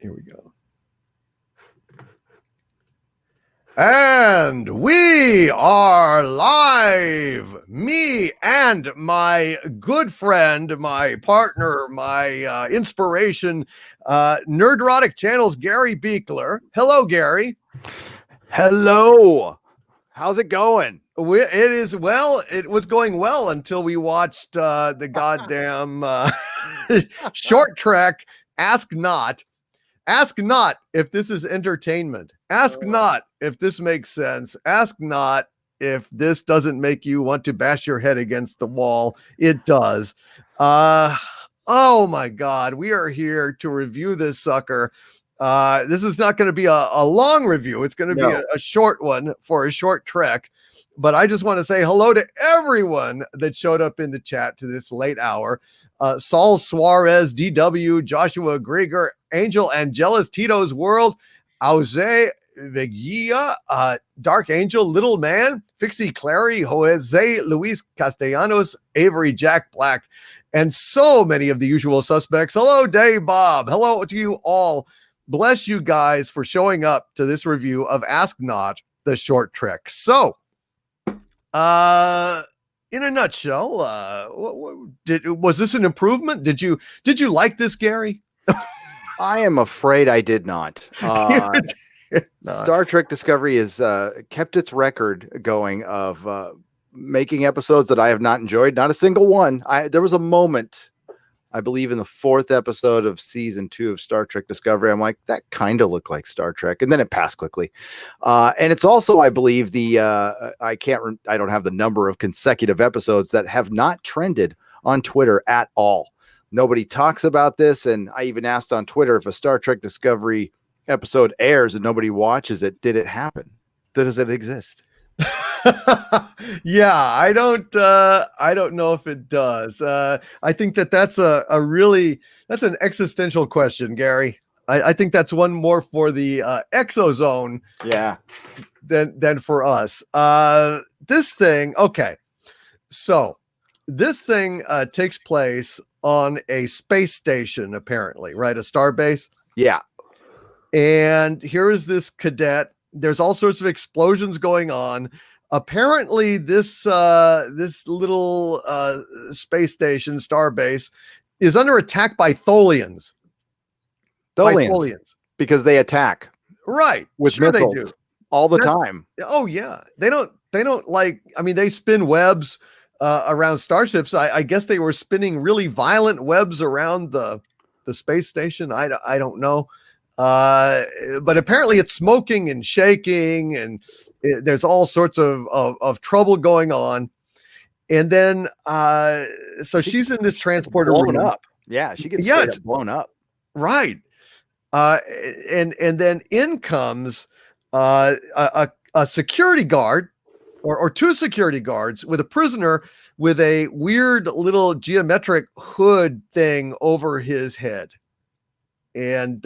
Here we go. And we are live. Me and my good friend, my partner, my inspiration, Nerdrotic Channel's Gary Beekler. Hello, Gary. Hello. How's it going? It was going well until we watched the goddamn short trek. Ask not if this is entertainment. Ask not if this makes sense. Ask not if this doesn't make you want to bash your head against the wall. It does. Oh my God. We are here to review this sucker. This is not going to be a long review. It's going to be a short one for a short trek. But I just want to say hello to everyone that showed up in the chat to this late hour. Saul Suarez, DW, Joshua Grieger, Angel Angelis, Tito's World, Auze Vegia, Dark Angel, Little Man, Fixie Clary, Jose Luis Castellanos, Avery Jack Black, and so many of the usual suspects. Hello, Dave Bob. Hello to you all. Bless you guys for showing up to this review of Ask Not, the short trek. So, in a nutshell, was this an improvement? Did you like this, Gary? I am afraid I did not. Star Trek Discovery has kept its record going of making episodes that I have not enjoyed. Not a single one. There was a moment, I believe, in the 4th episode of season 2 of Star Trek Discovery. I'm like, that kind of looked like Star Trek, and then it passed quickly. And it's also, I believe, I don't have the number of consecutive episodes that have not trended on Twitter at all. Nobody talks about this, and I even asked on Twitter if a Star Trek Discovery episode airs and nobody watches it. Did it happen? Does it exist? Yeah, I don't know if it does. I think that's that's an existential question, Gary. I think that's one more for the exozone, than for us. This thing, okay. So this thing takes place on a space station, apparently, right? A star base. Yeah. And here is this cadet. There's all sorts of explosions going on. Apparently, this little space station, starbase, is under attack by Tholians. Tholians. Because they attack. Right. With missiles they do. All the time. Oh, yeah. They don't like, I mean, they spin webs around starships. I guess they were spinning really violent webs around the space station. I don't know. But apparently it's smoking and shaking, and there's all sorts of trouble going on. And then, so she's in this transporter blown room. Up. Yeah, she gets straight up blown up. Right. And then in comes a security guard or 2 security guards with a prisoner with a weird little geometric hood thing over his head. And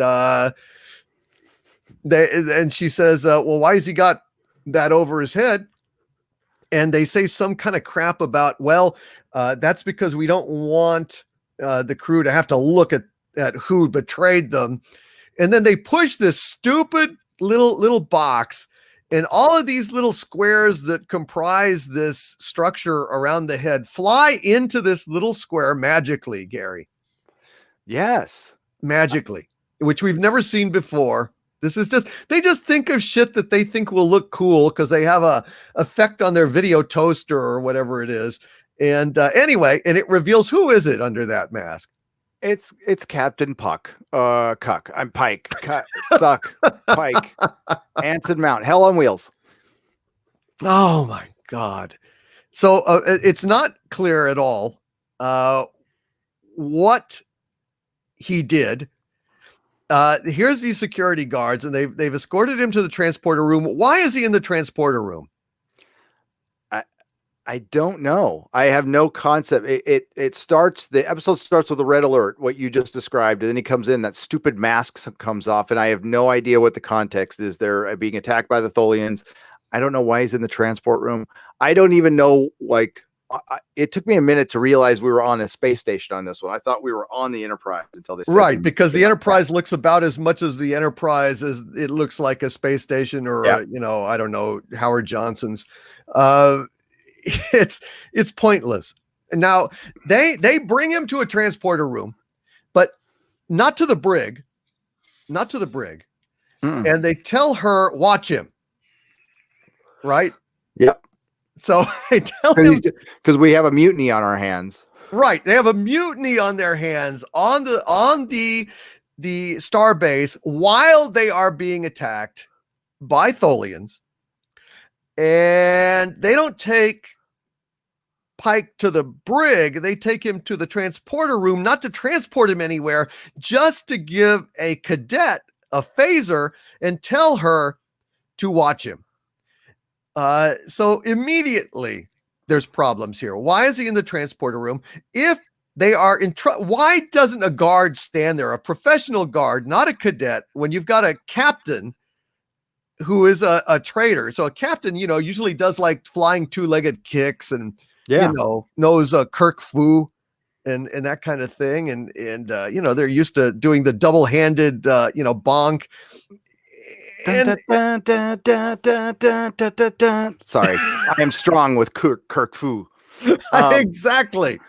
she says, well, why has he got that over his head? And they say some kind of crap about, well, that's because we don't want the crew to have to look at who betrayed them. And then they push this stupid little box, and all of these little squares that comprise this structure around the head fly into this little square magically, Gary. Yes. Magically, which we've never seen before. This is they just think of shit that they think will look cool because they have a effect on their video toaster or whatever it is. And anyway, and it reveals who is it under that mask. It's Captain Puck. Cuck. I'm Pike. Suck. Pike. Anson Mount. Hell on wheels. Oh my God. So it's not clear at all what he did. Here's these security guards, and they've escorted him to the transporter room. Why is he in the transporter room? I don't know. I have no concept. It starts, the episode starts with a red alert, what you just described, and then he comes in, that stupid mask comes off, and I have no idea what the context is. They're being attacked by the Tholians. I don't know why he's in the transport room. I don't even know, like, it took me a minute to realize we were on a space station on this one. I thought we were on the Enterprise until they said right, because the Enterprise looks about as much as the Enterprise as it looks like a space station or I don't know, Howard Johnson's. It's pointless. Now they bring him to a transporter room, but not to the brig. And they tell her, watch him. Right? Yep. So they tell him, because we have a mutiny on our hands. Right. They have a mutiny on their hands on the star base while they are being attacked by Tholians. And they don't take Pike to the brig. They take him to the transporter room, not to transport him anywhere, just to give a cadet a phaser and tell her to watch him. So immediately there's problems here. Why is he in the transporter room? If they are in why doesn't a guard stand there, a professional guard, not a cadet, when you've got a captain who is a traitor? So a captain, usually does like flying two-legged kicks and, knows Kirk Fu and that kind of thing. And they're used to doing the double-handed, bonk. Sorry, I am strong with Kirk Fu. Exactly.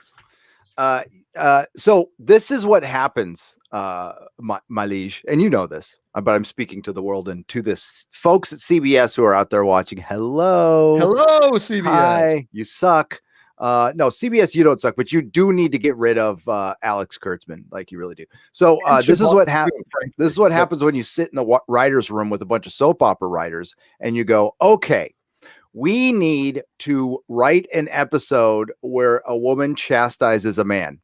So this is what happens, my liege, and you know this, but I'm speaking to the world and to this folks at CBS who are out there watching. Hello, CBS. Hi, you suck. No, CBS, you don't suck, but you do need to get rid of Alex Kurtzman, like you really do. So this is what happens. This is what happens when you sit in the writers' room with a bunch of soap opera writers, and you go, okay, we need to write an episode where a woman chastises a man.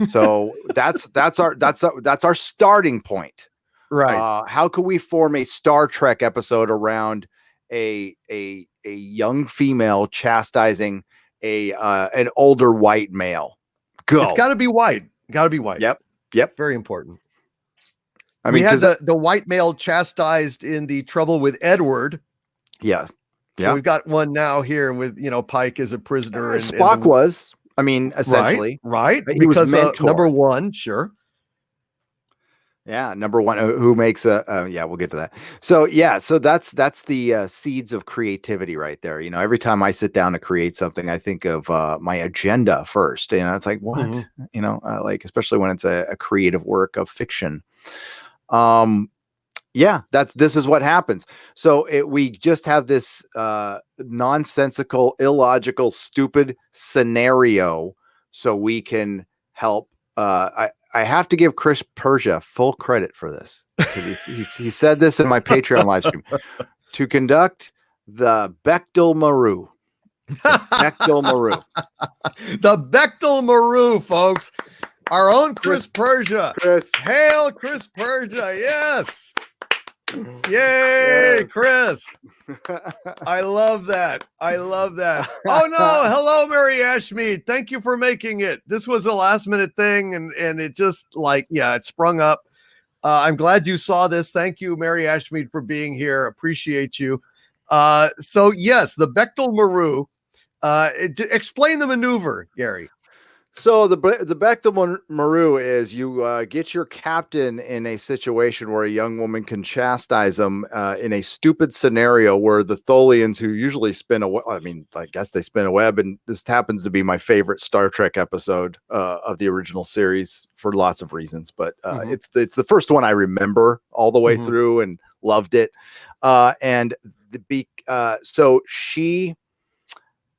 So that's our starting point. Right. How can we form a Star Trek episode around a young female chastising an older white male? Go. It's got to be white. Yep. Very important. I mean, we had the white male chastised in The Trouble with Edward. Yeah. So we've got one now here with Pike as a prisoner. Spock was. I mean, essentially, right? He because was mentor. Number one, sure. Yeah, number one, who makes we'll get to that. So that's the seeds of creativity right there. Every time I sit down to create something, I think of my agenda first. It's like, what? Mm-hmm. Like, especially when it's a creative work of fiction. This is what happens. So we just have this nonsensical, illogical, stupid scenario so we can help. I have to give Chris Persia full credit for this. He said this in my Patreon live stream to conduct the Bechdel Maru. The Bechdel Maru, folks. Our own Chris Persia. Hail Chris Persia. Yes. Yay, Chris. I love that. Oh no. Hello, Mary Ashmead. Thank you for making it. This was a last minute thing and it just it sprung up. I'm glad you saw this. Thank you, Mary Ashmead, for being here. Appreciate you. So yes, the Bechdel Maru. Explain the maneuver, Gary. So the Bechdel Maru is you get your captain in a situation where a young woman can chastise them in a stupid scenario where the Tholians, who usually spin a web, I guess they spin a web, and this happens to be my favorite Star Trek episode of the original series for lots of reasons, but it's the first one I remember all the way through and loved it. So she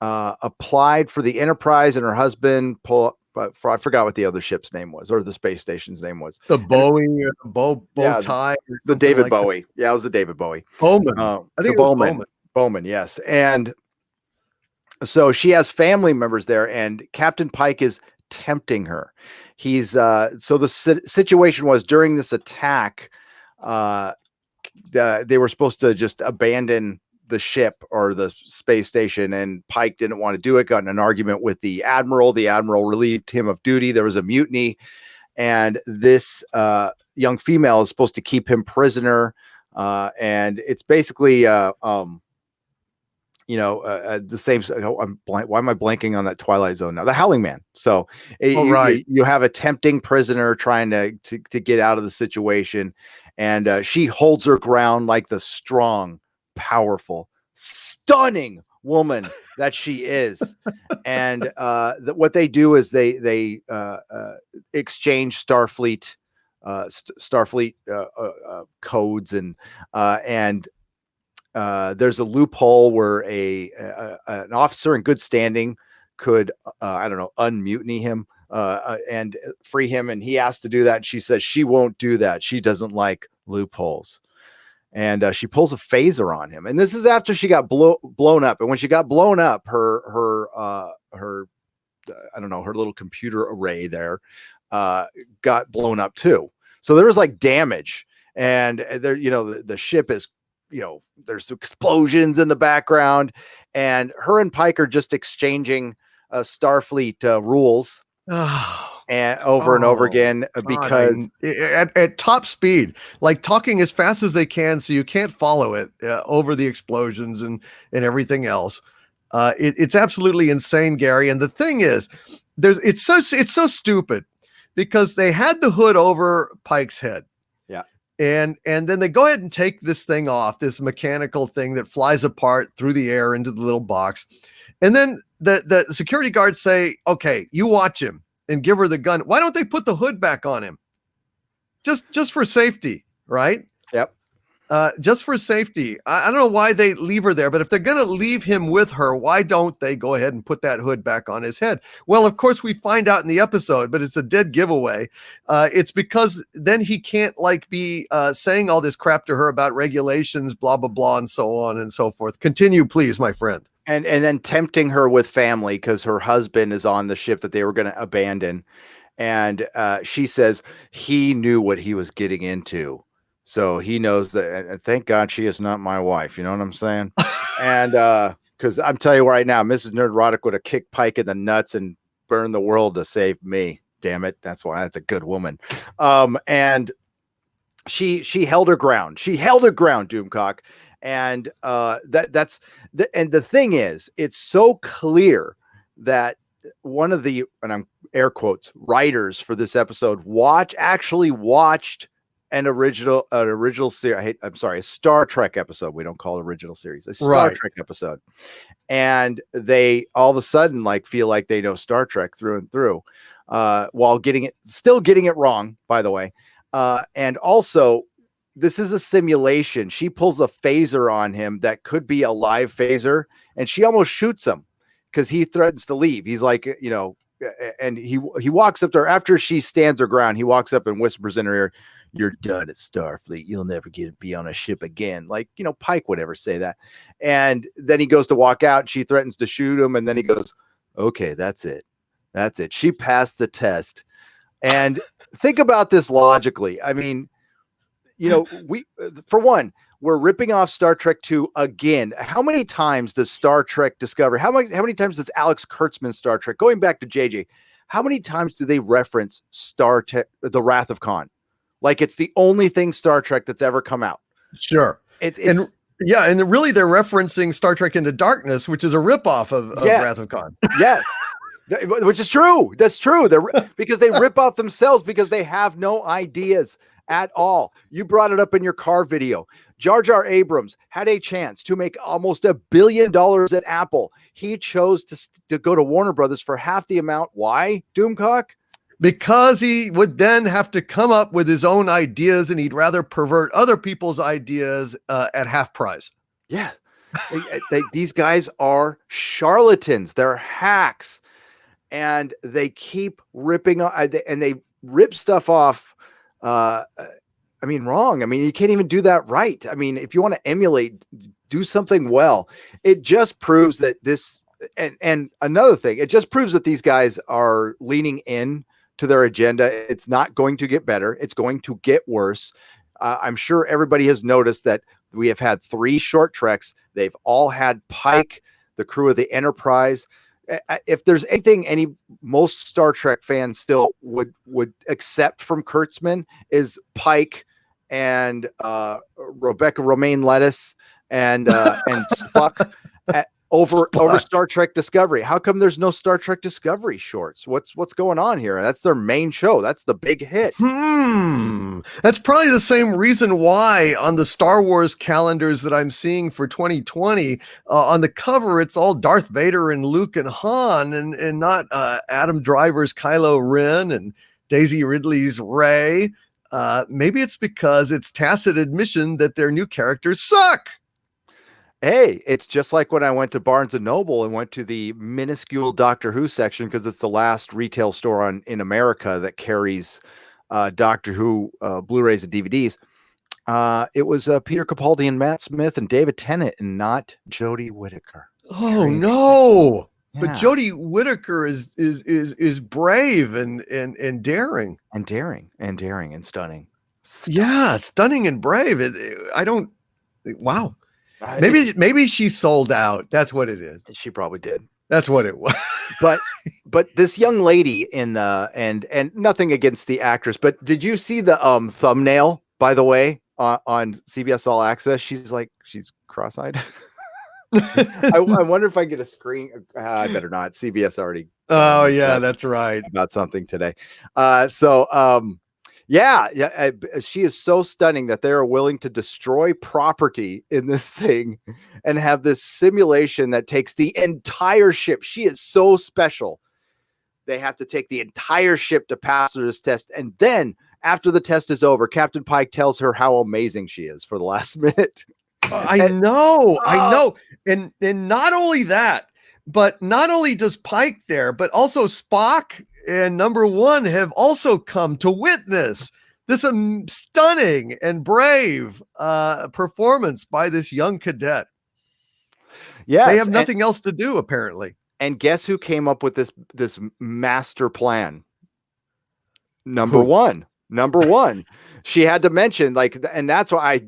applied for the Enterprise, and her husband I forgot what the other ship's name was, or the space station's name was. The Boeing, bow tie. The David Bowie. That. Yeah, it was the David Bowie. Bowman. I think it was Bowman, yes. And so she has family members there, and Captain Pike is tempting her. He's so the situation was during this attack, they were supposed to just abandon the ship or the space station, and Pike didn't want to do it, got in an argument with the admiral. The admiral relieved him of duty. There was a mutiny, and this young female is supposed to keep him prisoner. And it's basically the same. Why am I blanking on that Twilight Zone now? The Howling Man. So Right. you have a tempting prisoner trying to get out of the situation, and she holds her ground like the strong, powerful, stunning woman that she is. And what they do is they exchange Starfleet codes, and there's a loophole where an officer in good standing could I don't know, unmutiny him and free him, and he asked to do that, and she says she won't do that. She doesn't like loopholes. And she pulls a phaser on him, and this is after she got blown up. And when she got blown up, her I don't know, her little computer array there got blown up too. So there was like damage, and there, the ship is, there's explosions in the background, and her and Pike are just exchanging Starfleet rules Oh, and over and over again God, because at top speed, like talking as fast as they can, so you can't follow it over the explosions and everything else. It's absolutely insane, Gary. And the thing is, it's so stupid because they had the hood over Pike's head. Yeah. And then they go ahead and take this thing off, this mechanical thing that flies apart through the air into the little box. And then the security guards say, okay, you watch him and give her the gun. Why don't they put the hood back on him? Just for safety, right? Yep. Just for safety. I don't know why they leave her there, but if they're going to leave him with her, why don't they go ahead and put that hood back on his head? Well, of course, we find out in the episode, but it's a dead giveaway. It's because then he can't be saying all this crap to her about regulations, blah, blah, blah, and so on and so forth. Continue, please, my friend. And then tempting her with family because her husband is on the ship that they were going to abandon. And she says he knew what he was getting into. So he knows that, and thank God she is not my wife. You know what I'm saying? And because I'm telling you right now, Mrs. Nerdrotic would have kicked Pike in the nuts and burned the world to save me. Damn it. That's why that's a good woman. And she held her ground. She held her ground, Doomcock. And that's and the thing is, it's so clear that one of the, and I'm air quotes, writers for this episode actually watched an original series. I'm sorry, a Star Trek episode. We don't call it original series, a Star Trek episode. And they all of a sudden feel like they know Star Trek through and through, while still getting it wrong, by the way. And also, this is a simulation. She pulls a phaser on him that could be a live phaser, and she almost shoots him because he threatens to leave. He's like, and he walks up to her after she stands her ground. He walks up and whispers in her ear, "You're done at Starfleet. You'll never get to be on a ship again." Like, Pike would ever say that. And then he goes to walk out, and she threatens to shoot him. And then he goes, "Okay, that's it. That's it. She passed the test." And think about this logically. I mean, we, for one, we're ripping off Star Trek 2 again. How many times does Star Trek Discovery, how many times does Alex Kurtzman's Star Trek, going back to JJ, how many times do they reference Star Trek, The Wrath of Khan? Like it's the only thing Star Trek that's ever come out. Sure. And really they're referencing Star Trek Into Darkness, which is a ripoff of Wrath of Khan. Yes. Which is true. That's true. Because they rip off themselves because they have no ideas at all. You brought it up in your car video. Jar Jar Abrams had a chance to make almost $1 billion at Apple. He chose to go to Warner Brothers for half the amount. Why, Doomcock? Because he would then have to come up with his own ideas, and he'd rather pervert other people's ideas at half price. Yeah. These guys are charlatans. They're hacks. And they keep ripping off, and they rip stuff off. Wrong. You can't even do that right. If you want to emulate, do something well. It just proves that this, and another thing, it just proves that these guys are leaning in to their agenda. It's not going to get better. It's going to get worse. I'm sure everybody has noticed that we have had 3 short treks. They've all had Pike, the crew of the Enterprise. If there's anything most Star Trek fans still would accept from Kurtzman is Pike and Rebecca Romaine Lettuce and Spock over Star Trek Discovery. How come there's no Star Trek Discovery shorts? What's going on here? That's their main show. That's the big hit. That's probably the same reason why on the Star Wars calendars that I'm seeing for 2020, on the cover, it's all Darth Vader and Luke and Han and not Adam Driver's Kylo Ren and Daisy Ridley's Rey. Maybe it's because it's tacit admission that their new characters suck. Hey, it's just like when I went to Barnes and Noble and went to the minuscule Doctor Who section because it's the last retail store in America that carries Doctor Who Blu-rays and DVDs. It was Peter Capaldi and Matt Smith and David Tennant, and not Jodie Whittaker. Oh no! Yeah. But Jodie Whittaker is brave and daring and stunning. Yeah, stunning and brave. Wow. Maybe she sold out. That's what it is. She probably did. That's what it was. but this young lady in the and nothing against the actress, but did you see the thumbnail, by the way, on CBS All Access? She's cross-eyed. I wonder if I get a screen. I better not. CBS already. Oh yeah, that's right. About something today. Yeah, she is so stunning that they are willing to destroy property in this thing and have this simulation that takes the entire ship. She is so special. They have to take the entire ship to pass this test. And then after the test is over, Captain Pike tells her how amazing she is for the last minute. I know. And not only that, but not only does Pike there, but also Spock and Number One have also come to witness this stunning and brave performance by this young cadet. Yeah, they have nothing else to do, apparently. And guess who came up with this master plan? Number One. She had to mention, and that's why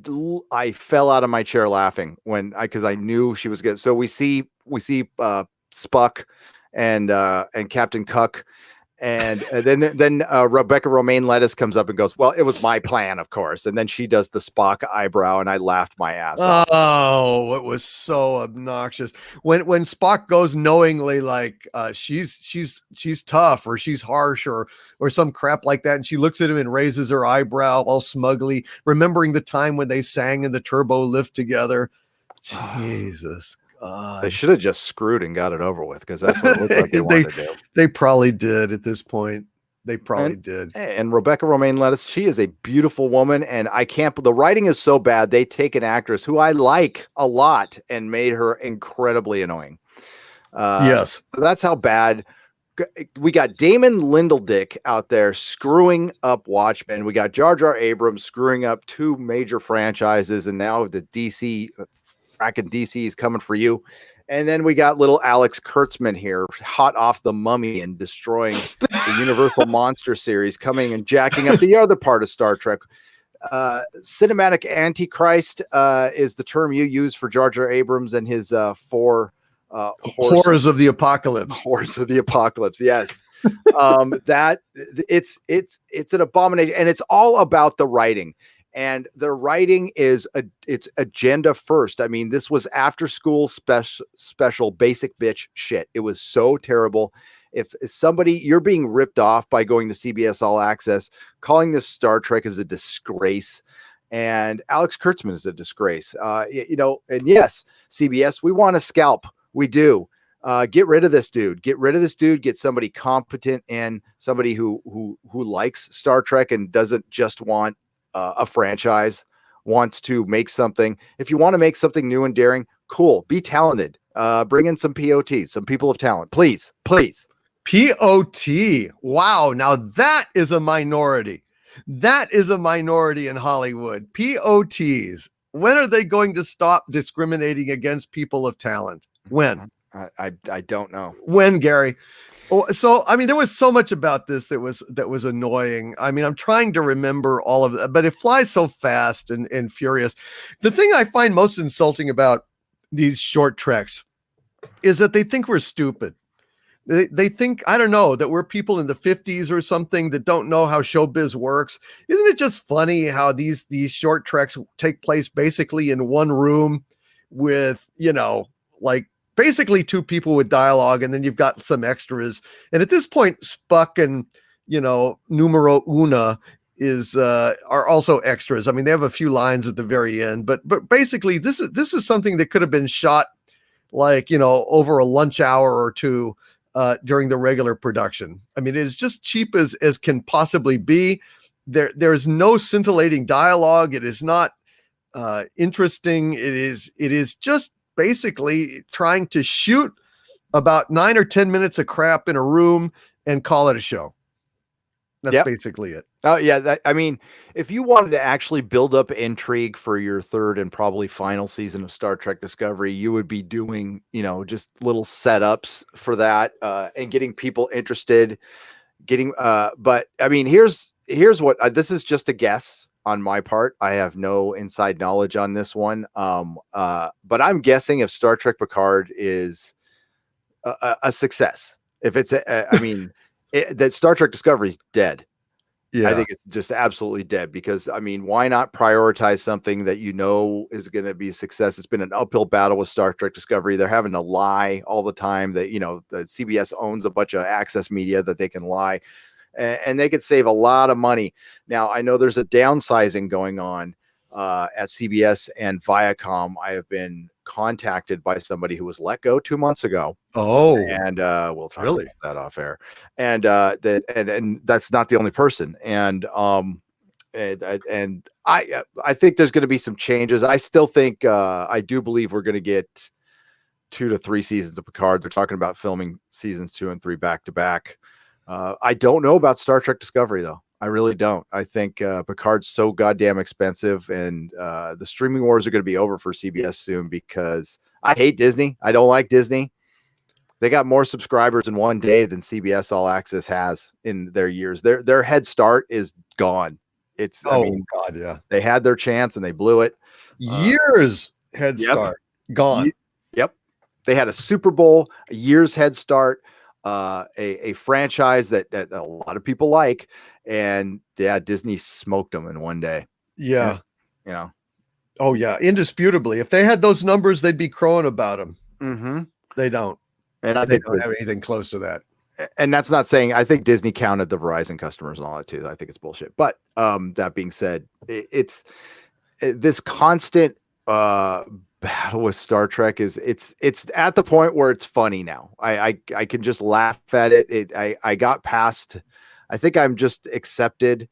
I fell out of my chair laughing because I knew she was good. So we see Spock and Captain Cuck. And then Rebecca Romaine Lettuce comes up and goes, well, it was my plan, of course. And then she does the Spock eyebrow, and I laughed my ass off. Oh, it was so obnoxious. When Spock goes knowingly she's tough or she's harsh or some crap like that, and she looks at him and raises her eyebrow all smugly, remembering the time when they sang in the turbo lift together. Jesus. They should have just screwed and got it over with, because that's what it looked like they wanted to do. They probably did at this point. They probably did. And Rebecca Romaine Lettuce, she is a beautiful woman, and the writing is so bad, they take an actress who I like a lot and made her incredibly annoying. Yes. So that's how bad. We got Damon Lindeldick out there screwing up Watchmen. We got Jar Jar Abrams screwing up two major franchises, and now the fracking DC is coming for you. And then we got little Alex Kurtzman here, hot off the Mummy and destroying the Universal Monster series, coming and jacking up the other part of Star Trek. Cinematic Antichrist is the term you use for Jar Jar Abrams and his four horrors of the apocalypse. Horrors of the apocalypse, yes. That it's an abomination, and it's all about the writing. And the writing it's agenda first. I mean, this was after school special basic bitch shit. It was so terrible. If you're being ripped off by going to CBS All Access, calling this Star Trek is a disgrace. And Alex Kurtzman is a disgrace. And yes, CBS, we want a scalp. We do. Get rid of this dude. Get somebody competent and somebody who likes Star Trek and doesn't just want a franchise, wants to make something. If you want to make something new and daring, cool. Be talented. Bring in some POTs, some people of talent, please. POT. Wow. Now that is a minority. That is a minority in Hollywood. POTs. When are they going to stop discriminating against people of talent? When? I don't know. When, Gary? Oh, so, I mean, there was so much about this that was annoying. I mean, I'm trying to remember all of it, but it flies so fast and furious. The thing I find most insulting about these short treks is that they think we're stupid. They think, I don't know, that we're people in the 50s or something that don't know how showbiz works. Isn't it just funny how these short treks take place basically in one room with, basically two people with dialogue, and then you've got some extras. And at this point, Spuck and Numero Una are also extras. I mean, they have a few lines at the very end, but basically, this is something that could have been shot like over a lunch hour or two during the regular production. I mean, it is just cheap as can possibly be. There's no scintillating dialogue. It is not interesting. It is just basically trying to shoot about 9 or 10 minutes of crap in a room and call it a show. That's basically it. Oh yeah, I mean, if you wanted to actually build up intrigue for your third and probably final season of Star Trek Discovery, you would be doing, just little setups for that and getting people interested. But I mean, here's what this is just a guess on my part. I have no inside knowledge on this one. But I'm guessing if Star Trek Picard is a success, if it's, that Star Trek Discovery is dead. Yeah. I think it's just absolutely dead because, I mean, why not prioritize something that is going to be a success? It's been an uphill battle with Star Trek Discovery. They're having to lie all the time that, the CBS owns a bunch of access media that they can lie and they could save a lot of money. Now, I know there's a downsizing going on at CBS and Viacom. I have been contacted by somebody who was let go 2 months ago. Oh, and we'll talk about that off air. And and that's not the only person. And I think there's going to be some changes. I still think I do believe we're going to get 2 to 3 seasons of Picard. They're talking about filming seasons 2 and 3 back to back. I don't know about Star Trek Discovery though. I really don't. I think Picard's so goddamn expensive, and the streaming wars are going to be over for CBS soon because I hate Disney. I don't like Disney. They got more subscribers in one day than CBS All Access has in their years. Their head start is gone. God, yeah. They had their chance and they blew it. Years head start gone. Yep. They had a Super Bowl, a year's head start, a franchise that a lot of people like, and Disney smoked them in one day. Yeah. And, oh yeah, indisputably. If they had those numbers, they'd be crowing about them. Mm-hmm. They don't. And I think they don't have anything close to that. And that's not saying, I think Disney counted the Verizon customers and all that too. I think it's bullshit. But that being said, it's this constant battle with Star Trek it's at the point where it's funny now. I can just laugh at it. I got past. I think I'm just accepted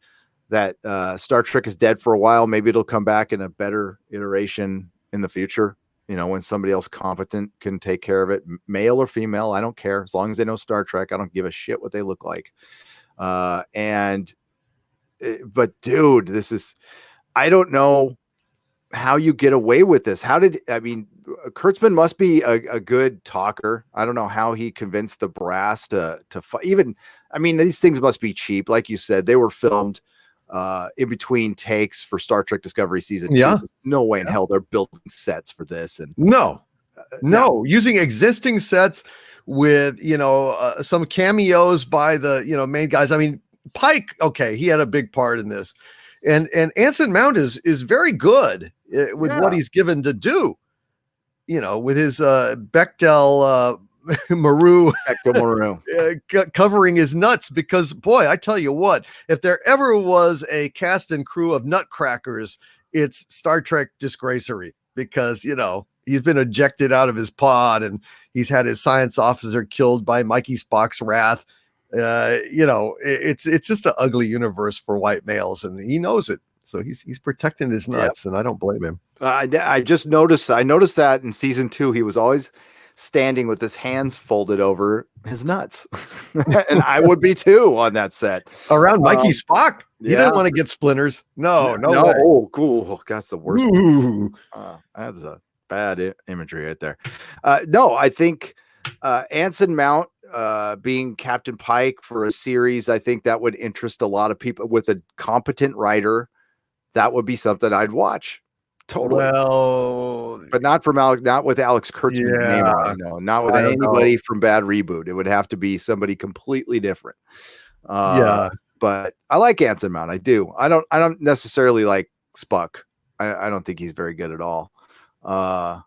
that Star Trek is dead for a while. Maybe it'll come back in a better iteration in the future. When somebody else competent can take care of it, male or female, I don't care. As long as they know Star Trek, I don't give a shit what they look like. But dude, I don't know how you get away with this. Kurtzman must be a good talker. I don't know how he convinced the brass to even, these things must be cheap. Like you said, they were filmed in between takes for Star Trek Discovery season 2. Yeah. No way in hell they're building sets for this. And no, using existing sets with, some cameos by the, main guys. I mean, Pike, okay, he had a big part in this. And Anson Mount is very good with what he's given to do, with his Bechdel Maru covering his nuts, because boy, I tell you what, if there ever was a cast and crew of nutcrackers, it's Star Trek Disgracery, because he's been ejected out of his pod and he's had his science officer killed by Mikey Spock's wrath. It's just an ugly universe for white males, and he knows it. So he's protecting his nuts, and I don't blame him. I just noticed that in season 2, he was always standing with his hands folded over his nuts. And I would be too on that set. Around Mikey Spock? He didn't want to get splinters. No way. Oh, cool. That's the worst. That's a bad imagery right there. No, I think Anson Mount being Captain Pike for a series, I think that would interest a lot of people. With a competent writer, that would be something I'd watch. Totally. Well, but not with Alex Kurtzman's name on it. No, not with anybody from Bad Reboot. It would have to be somebody completely different. But I like Anson Mount. I do. I don't necessarily like Spuck. I don't think he's very good at all. But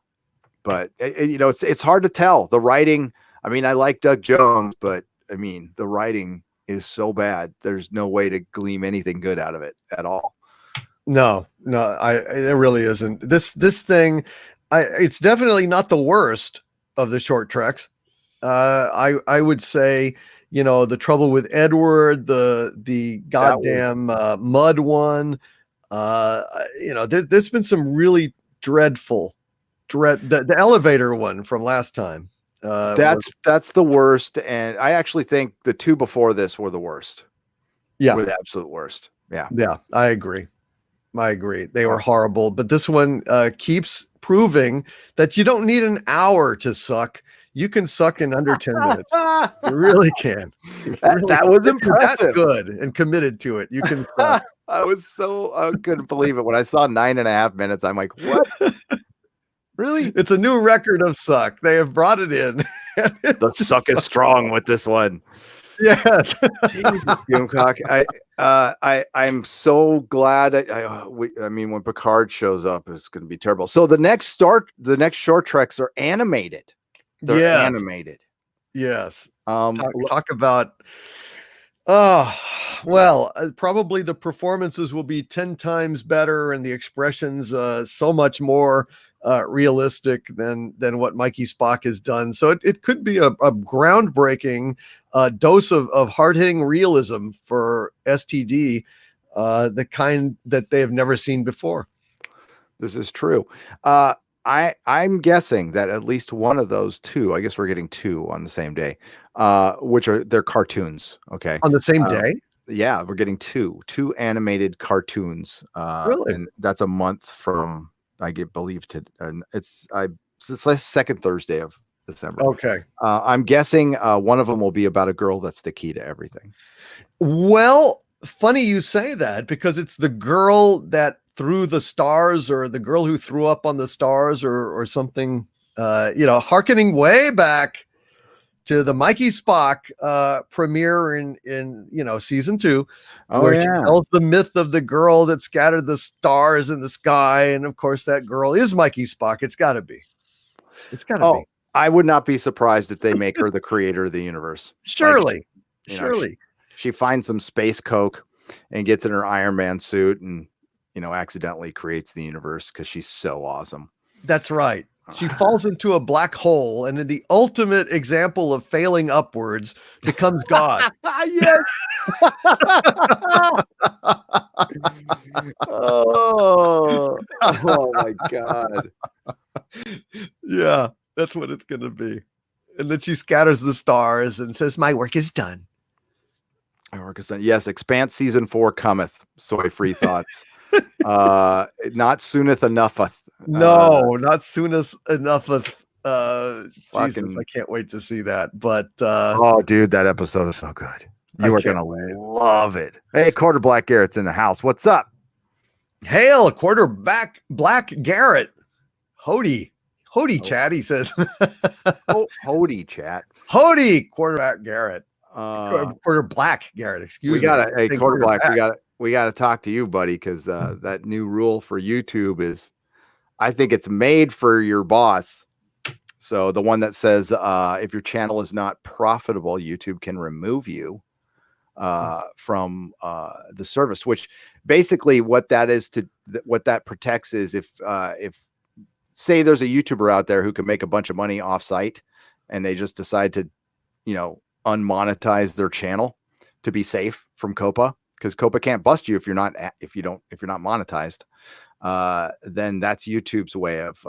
but it's hard to tell. The writing, I mean, I like Doug Jones, but I mean, the writing is so bad. There's no way to glean anything good out of it at all. No, there really isn't. This thing, it's definitely not the worst of the short treks. I would say, the Trouble with Edward, the goddamn mud one. There's been some really dreadful, the elevator one from last time. That's the worst, and I actually think the two before this were the worst. Yeah, were the absolute worst. Yeah, I agree. They were horrible, but this one keeps proving that you don't need an hour to suck. You can suck in under 10 minutes. You really can. That was impressive. That good and committed to it. You can suck. I couldn't believe it when I saw 9.5 minutes. I'm like, what? Really? It's a new record of suck. They have brought it in. The suck is strong with this one. Yes. Jesus, Doomcock. I'm so glad. I mean, when Picard shows up, it's going to be terrible. So the next short treks are animated. They're animated. Yes. Talk about. Probably the performances will be 10 times better, and the expressions so much more realistic than what Mikey Spock has done. So it could be a groundbreaking dose of hard-hitting realism for STD, the kind that they have never seen before. This is true. I'm guessing that at least one of those two, I guess we're getting two on the same day, they're cartoons. Okay. On the same day? Yeah, we're getting two animated cartoons. Really? And that's a month from, believe it's the second Thursday of December. Okay. I'm guessing one of them will be about a girl that's the key to everything. Well, funny you say that, because it's the girl that threw the stars, or the girl who threw up on the stars, or something, hearkening way back to the Mikey Spock premiere in season 2, where she tells the myth of the girl that scattered the stars in the sky. And of course, that girl is Mikey Spock. It's got to be. Be. I would not be surprised if they make her the creator of the universe. Surely. She finds some space coke and gets in her Iron Man suit and, accidentally creates the universe because she's so awesome. That's right. She falls into a black hole, and in the ultimate example of failing upwards, becomes God. Yes. Oh my God. Yeah, that's what it's going to be. And then she scatters the stars and says, "My work is done." My work is done. Yes, Expanse season 4 cometh. Soy-free thoughts. Not sooneth enougheth. No, not soonest enougheth. Jesus, I can't wait to see that. But oh, dude, that episode is so good. You are gonna love it. Hey, Quarter Black Garrett's in the house. What's up? Hail, Quarterback Black Garrett. Hody, chat. He says. Hody, chat. Hody, Quarterback Garrett. Quarter Black Garrett. Excuse me. Quarter Black. We got to talk to you, buddy, because that new rule for YouTube is, I think it's made for your boss. So the one that says if your channel is not profitable, YouTube can remove you from the service. Which basically what that protects is if say there's a YouTuber out there who can make a bunch of money off site, and they just decide to, unmonetize their channel to be safe from COPA, because COPA can't bust you if you're not monetized. Then that's YouTube's way of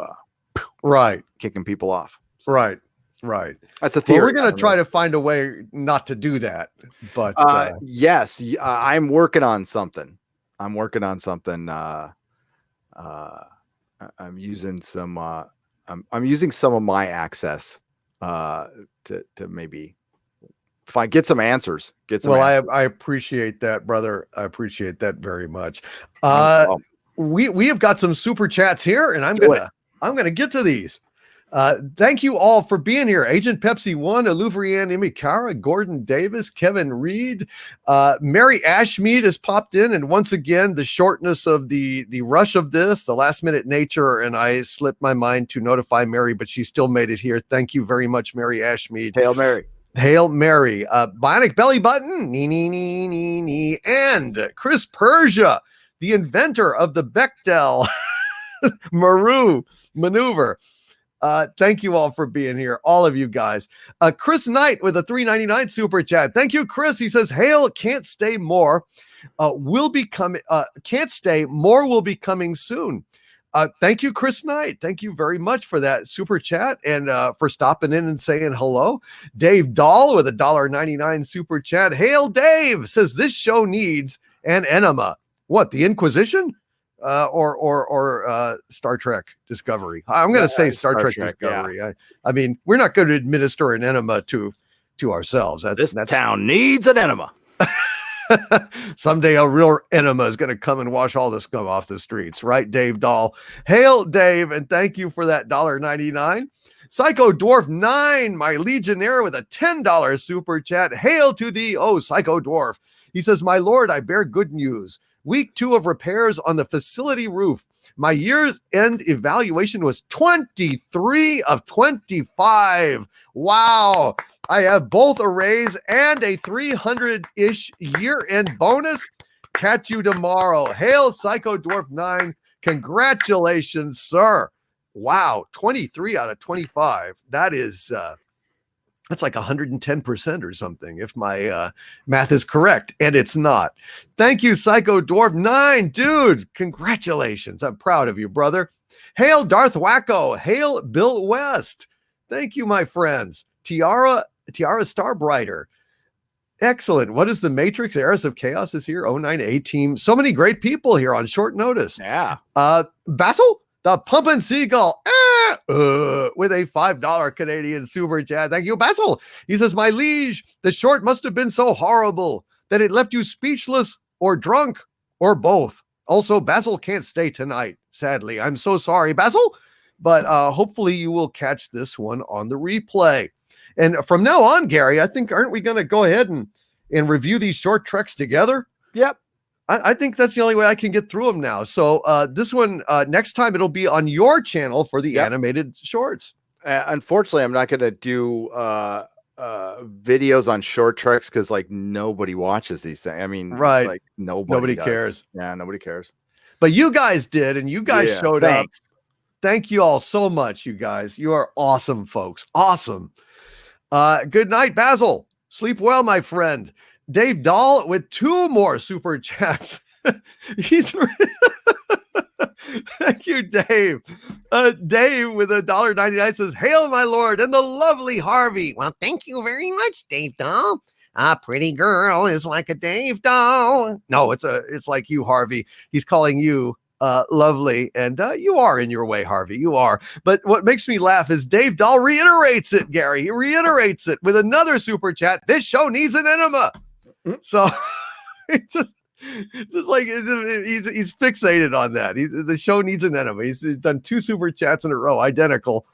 kicking people off. So, right. That's a theory. Well, we're going to try to find a way not to do that. But yes, I'm working on something. I'm using some of my access to maybe get some answers. I appreciate that, brother. I appreciate that very much. We have got some super chats here, and I'm gonna get to these. Thank you all for being here. Agent Pepsi 1, Aluvrian Imikara, Gordon Davis, Kevin Reed, Mary Ashmead has popped in. And once again, the shortness of the rush of this, the last minute nature, and I slipped my mind to notify Mary, but she still made it here. Thank you very much, Mary Ashmead. Hail Mary. Hail Mary. Bionic Belly Button, and Chris Persia, the inventor of the Bechdel Maru maneuver. Thank you all for being here, all of you guys. Chris Knight with a $3.99 super chat. Thank you, Chris. He says, "Hail, can't stay more. Will be coming. Can't stay. More will be coming soon." Thank you, Chris Knight. Thank you very much for that super chat and for stopping in and saying hello. Dave Dahl with a $1.99 super chat. Hail, Dave says this show needs an enema. What, the Inquisition? Or Star Trek Discovery. I'm going to say Star Trek Discovery. Yeah. I mean, we're not going to administer an enema to ourselves. This town needs an enema. Someday a real enema is going to come and wash all the scum off the streets, right, Dave Dahl? Hail, Dave, and thank you for that $1.99. Psycho Dwarf 9, my Legionnaire with a $10 super chat. Hail to thee, oh Psycho Dwarf. He says, "My lord, I bear good news. Week 2 of repairs on the facility roof. My year's end evaluation was 23 of 25. Wow. I have both a raise and a 300-ish year-end bonus. Catch you tomorrow." Hail, Psycho Dwarf 9. Congratulations, sir. Wow. 23 out of 25. That is... that's like 110% or something, if my math is correct, and it's not. Thank you, Psycho Dwarf 9. Dude, congratulations. I'm proud of you, brother. Hail, Darth Wacko. Hail, Bill West. Thank you, my friends. Tiara Starbrighter. Excellent. What is the Matrix? Eras of Chaos is here. 09A team. So many great people here on short notice. Yeah. Basil, the Pumpin' Seagull. With a $5 Canadian super chat. Thank you, Basil. He says, "My liege, the short must have been so horrible that it left you speechless or drunk or both. Also, Basil can't stay tonight, sadly. I'm so sorry, Basil, but hopefully you will catch this one on the replay." And from now on, Gary, I think, aren't we going to go ahead and review these short treks together? Yep. I think that's the only way I can get through them now. So this one, next time, it'll be on your channel for the animated shorts. Unfortunately, I'm not going to do videos on short treks because like nobody watches these things. I mean, right? Like nobody cares. Yeah, nobody cares. But you guys did, and you guys showed up. Thank you all so much, you guys. You are awesome, folks. Awesome. Good night, Basil. Sleep well, my friend. Dave Dahl with 2 more super chats. Thank you, Dave. Dave with a $1.99 says, "Hail, my lord, and the lovely Harvey." Well, thank you very much, Dave Dahl. A pretty girl is like a Dave Dahl. No, it's like you, Harvey. He's calling you lovely, and you are in your way, Harvey. You are. But what makes me laugh is Dave Dahl reiterates it, Gary. He reiterates it with another super chat. "This show needs an enema." So it's just like he's fixated on that. The show needs an enema. He's done 2 super chats in a row, identical.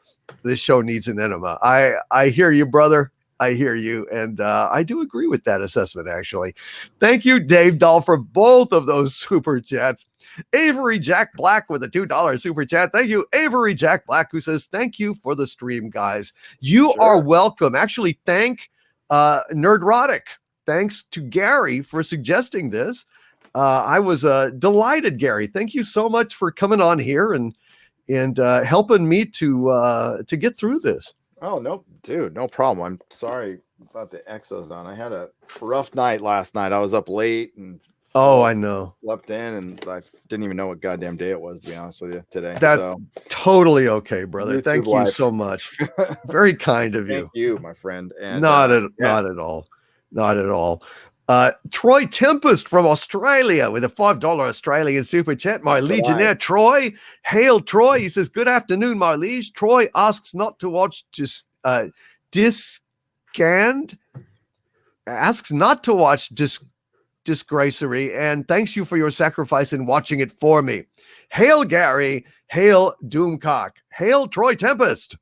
This show needs an enema. I hear you, brother. I hear you, and I do agree with that assessment, actually. Thank you, Dave Dahl, for both of those super chats. Avery Jack Black with a $2 super chat. Thank you, Avery Jack Black, who says, "Thank you for the stream, guys. You are welcome." Actually, thank Nerdrotic. Thanks to Gary for suggesting this. I was delighted, Gary. Thank you so much for coming on here and helping me to get through this. Oh, no, dude, no problem. I'm sorry about the exoson. I had a rough night last night. I was up late and I know. Slept in, and I didn't even know what goddamn day it was, to be honest with you, today. That's totally okay, brother. Thank you so much. Very kind of you. Thank you, my friend. And not at all. Not at all. Troy Tempest from Australia with a $5 Australian super chat. My Legionnaire, Troy. Hail, Troy. He says, "Good afternoon, my liege." Troy asks not to watch Disgracery, and thanks you for your sacrifice in watching it for me. Hail, Gary. Hail, Doomcock. Hail, Troy Tempest.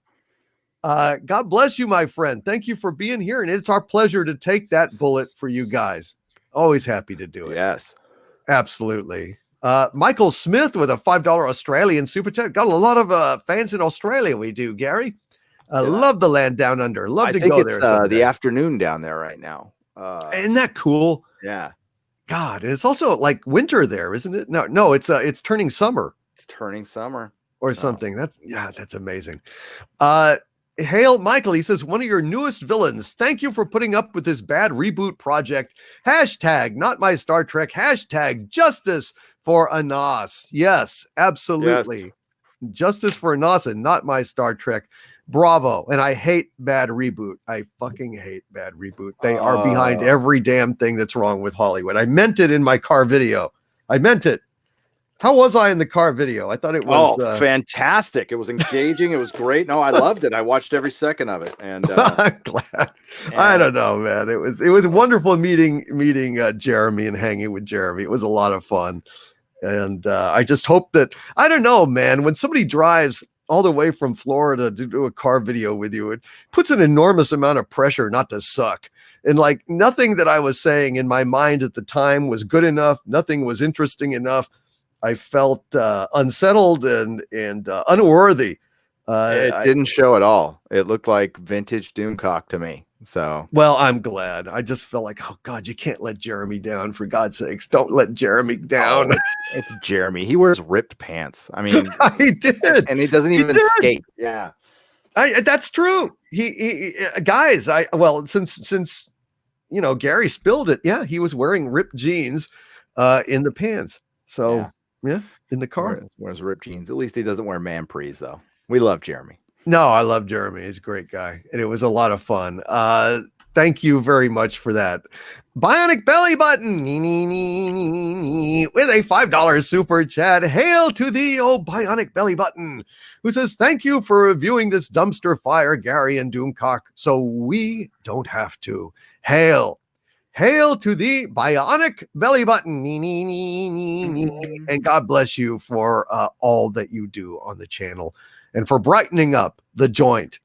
God bless you, my friend. Thank you for being here. And it's our pleasure to take that bullet for you guys. Always happy to do it. Yes. Absolutely. Michael Smith with a $5 Australian super chat. Got a lot of fans in Australia. We do, Gary. I love the land down under. Love to think go it's there someday. the afternoon down there right now. Isn't that cool? Yeah. God, and it's also like winter there, isn't it? No, it's turning summer. It's turning summer or something. That's amazing. Hail Michael, he says, one of your newest villains. Thank you for putting up with this bad reboot project. Hashtag not my Star Trek. Hashtag justice for Anas. Yes, absolutely. Yes. Justice for Anas and not my Star Trek. Bravo. And I hate bad reboot. I fucking hate bad reboot. They are behind every damn thing that's wrong with Hollywood. I meant it in my car video. I meant it. How was I in the car video? I thought it was fantastic. It was engaging. It was great. No, I loved it. I watched every second of it. And I'm glad. I don't know, man. It was wonderful meeting Jeremy and hanging with Jeremy. It was a lot of fun. And I just hope that, I don't know, man, when somebody drives all the way from Florida to do a car video with you, it puts an enormous amount of pressure not to suck. And like nothing that I was saying in my mind at the time was good enough. Nothing was interesting enough. I felt unsettled and unworthy. It didn't show at all. It looked like vintage Doomcock to me. So, well, I'm glad. I just felt like, oh God, you can't let Jeremy down. For God's sakes, don't let Jeremy down. It's Jeremy. He wears ripped pants. I mean, he did, and he doesn't even skate. Yeah, that's true. He guys. Since Gary spilled it. Yeah, he was wearing ripped jeans in the pants. So. Yeah, in the car. Wears ripped jeans. At least he doesn't wear man prees, though. We love Jeremy. No, I love Jeremy. He's a great guy. And it was a lot of fun. Thank you very much for that. Bionic Belly Button with a $5 super chat. Hail to thee, oh Bionic Belly Button, who says, thank you for reviewing this dumpster fire, Gary and Doomcock, so we don't have to. Hail. Hail to the Bionic Belly Button. And God bless you for all that you do on the channel and for brightening up the joint.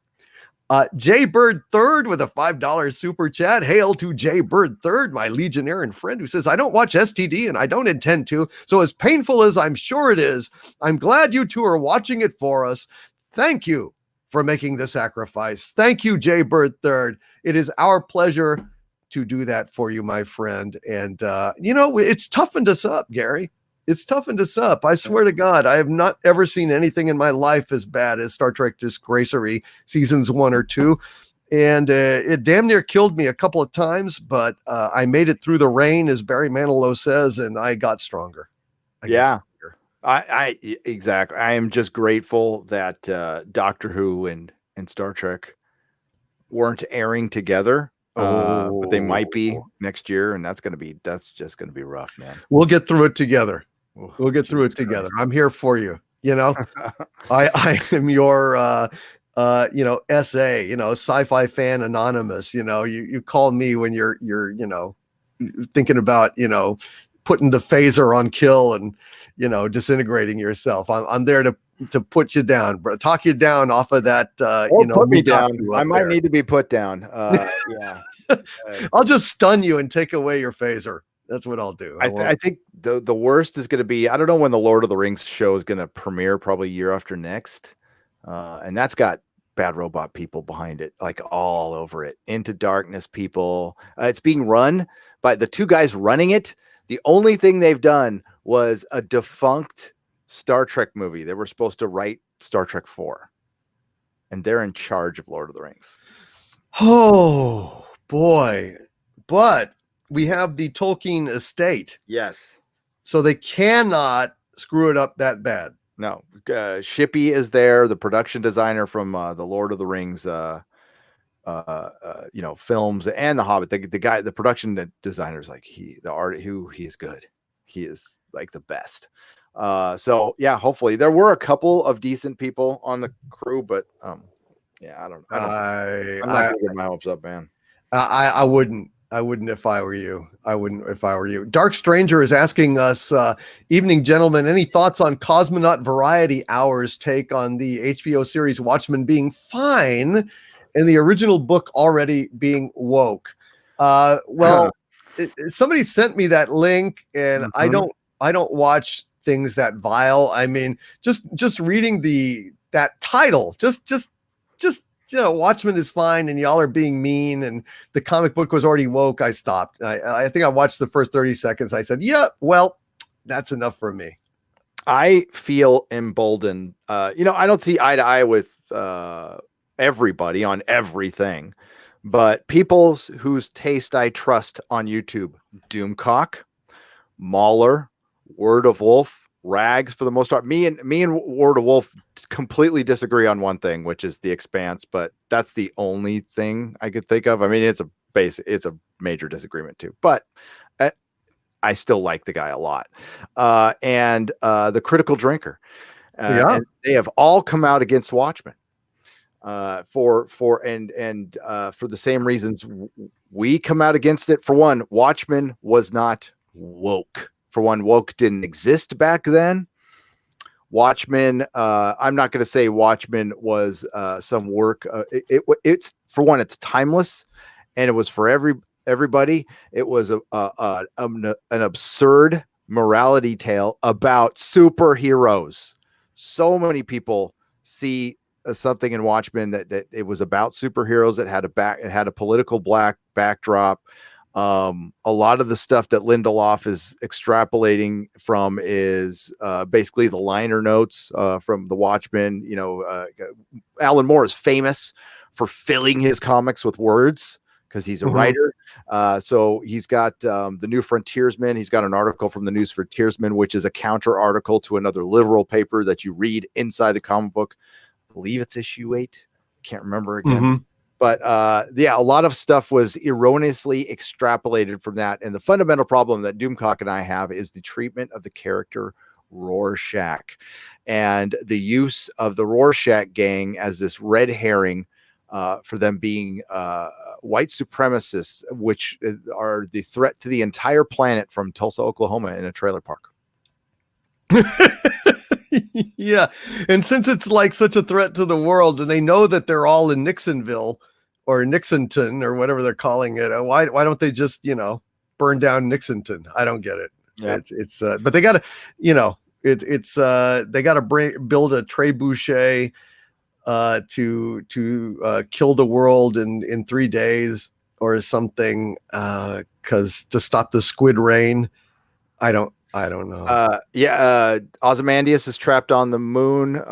Jaybird Third with a $5 super chat. Hail to Jaybird Third, my Legionnaire and friend, who says, I don't watch STD and I don't intend to. So as painful as I'm sure it is, I'm glad you two are watching it for us. Thank you for making the sacrifice. Thank you, Jaybird Third. It is our pleasure to do that for you, my friend. And, it's toughened us up, Gary. It's toughened us up. I swear to God, I have not ever seen anything in my life as bad as Star Trek Disgracery seasons 1 or 2. And it damn near killed me a couple of times, but I made it through the rain, as Barry Manilow says, and I got stronger. I exactly. I am just grateful that Doctor Who and Star Trek weren't airing together. But they might be next year, and that's just gonna be rough, man. We'll get through it together. We'll get through it together. I'm here for you. I am your SA, sci-fi fan anonymous. You call me when you're thinking about putting the phaser on kill and disintegrating yourself. I'm there to put you down, bro. Talk you down off of that. Put me down. I might need to be put down. Yeah. I'll just stun you and take away your phaser. That's what I'll do. I think the worst is going to be, I don't know when the Lord of the Rings show is going to premiere, probably year after next. And that's got Bad Robot people behind it, like all over it. Into Darkness people. It's being run by the two guys running it. The only thing they've done was a defunct Star Trek movie. They were supposed to write Star Trek 4. And they're in charge of Lord of the Rings. Oh, boy. But we have the Tolkien estate. Yes. So they cannot screw it up that bad. No. Shippey is there, the production designer from the Lord of the Rings films and The Hobbit. The production designer is like he is good. He is like the best. So yeah, hopefully there were a couple of decent people on the crew, but I'm not gonna get my hopes up, man. I wouldn't. I wouldn't if I were you. I wouldn't if I were you. Dark Stranger is asking us, evening gentlemen, any thoughts on Cosmonaut Variety Hour's take on the HBO series Watchmen being fine and the original book already being woke? Well, somebody sent me that link, and Mhm. I don't watch things that vile. I mean, just reading that title, just Watchmen is fine, and y'all are being mean, and the comic book was already woke. I stopped. I think I watched the first 30 seconds. I said, yeah, well, that's enough for me. I feel emboldened. I don't see eye to eye with everybody on everything, but people whose taste I trust on YouTube, Doomcock, Mauler, Word of Wolf, Rags, for the most part. Me and Word of Wolf completely disagree on one thing, which is The Expanse, but that's the only thing I could think of. I mean, it's a major disagreement too, but uh, I still like the guy a lot. And The Critical Drinker, Yeah. and they have all come out against Watchmen for the same reasons we come out against it. For one, Watchmen was not woke. For one, woke didn't exist back then. Watchmen, I'm not going to say Watchmen was some work. It's for one, it's timeless, and it was for everybody. It was an absurd morality tale about superheroes. So many people see something in Watchmen that it was about superheroes. It had a political black backdrop. A lot of the stuff that Lindelof is extrapolating from is basically the liner notes from the Watchmen. Alan Moore is famous for filling his comics with words because he's a writer. So he's got the New Frontiersman. He's got an article from the New Frontiersman, which is a counter article to another literal paper that you read inside the comic book. I believe it's issue 8. Can't remember again. But a lot of stuff was erroneously extrapolated from that. And the fundamental problem that Doomcock and I have is the treatment of the character Rorschach and the use of the Rorschach gang as this red herring for them being white supremacists, which are the threat to the entire planet from Tulsa, Oklahoma, in a trailer park. Yeah. And since it's like such a threat to the world, and they know that they're all in Nixonville or Nixonton or whatever they're calling it, why don't they just, burn down Nixonton? I don't get it. Yep. But they got to, they got to build a trebuchet to kill the world in 3 days or something, because to stop the squid rain. I don't know. Ozymandias is trapped on the moon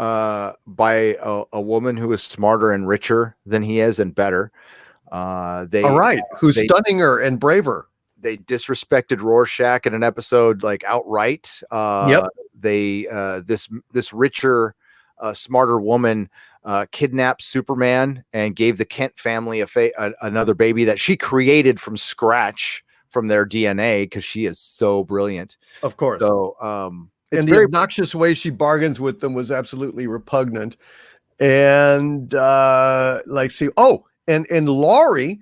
by a woman who is smarter and richer than he is and better. Who's stunninger and braver. They disrespected Rorschach in an episode, like, outright. Yep. This richer, smarter woman kidnapped Superman and gave the Kent family another baby that she created from scratch from their DNA because she is so brilliant. Of course. So, and the obnoxious way she bargains with them was absolutely repugnant. And and Laurie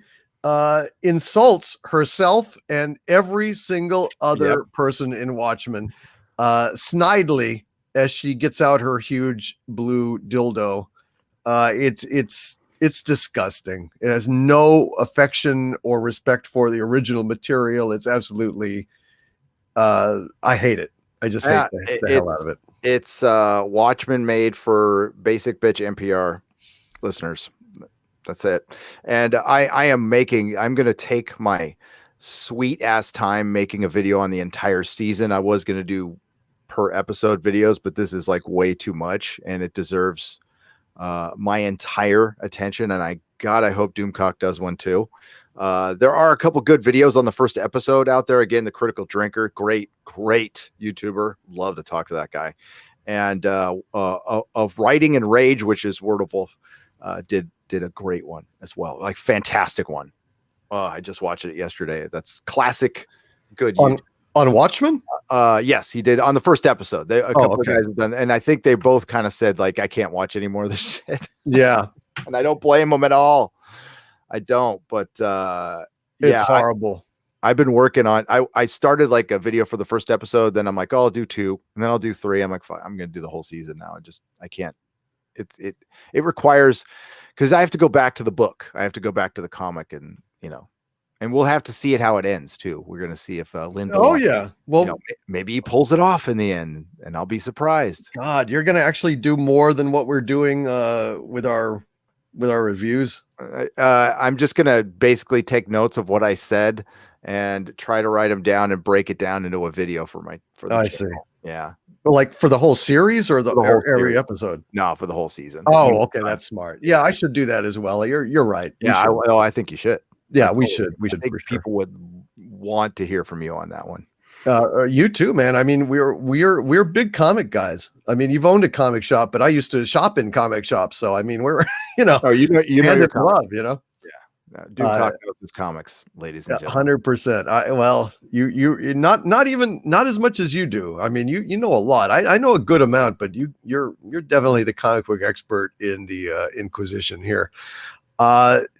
insults herself and every single other person in Watchmen snidely as she gets out her huge blue dildo. It's disgusting. It has no affection or respect for the original material. It's absolutely I hate it. I just hate the hell out of it. It's Watchmen made for basic bitch NPR listeners. That's it. And I'm going to take my sweet ass time making a video on the entire season. I was going to do per episode videos, but this is like way too much and it deserves my entire attention. And I hope Doomcock does one too. There are a couple good videos on the first episode out there. Again, The Critical Drinker, great YouTuber. Love to talk to that guy. And of Writing and Rage, which is Word of Wolf, did a great one as well. Like, fantastic one. I just watched it yesterday. That's classic good on Watchmen. Yes, he did on the first episode. A couple of guys have done, and I think they both kind of said, like, I can't watch any more of this shit. Yeah. And I don't blame them at all. I don't, but It's Yeah, horrible. I've been working on. I started like a video for the first episode. Then I'm like, oh, I'll do 2, and then I'll do 3. I'm like, fine, I'm gonna do the whole season now. I can't. It requires, because I have to go back to the book. I have to go back to the comic, and and we'll have to see it how it ends too. We're gonna see if Oh Lindelof, yeah. Well, maybe he pulls it off in the end, and I'll be surprised. God, you're gonna actually do more than what we're doing with our reviews. I'm just gonna basically take notes of what I said and try to write them down and break it down into a video for the I see. channel. Yeah, Like for the whole series or for the whole every series. episode? No, for the whole season. Oh, okay, that's smart. Yeah, I should do that as well. You're right. We Yeah, should. I think you should. Yeah, Totally. we I should think for sure. people would want to hear from you on that one. You too, man. I mean, we're big comic guys. I mean, you've owned a comic shop, but I used to shop in comic shops. So I mean, we're Oh, you know hand your in glove, you know. Doom Talk knows his comics, ladies and gentlemen. 100%. Well, you not as much as you do. I mean, you know a lot. I know a good amount, but you're definitely the comic book expert in the Inquisition here.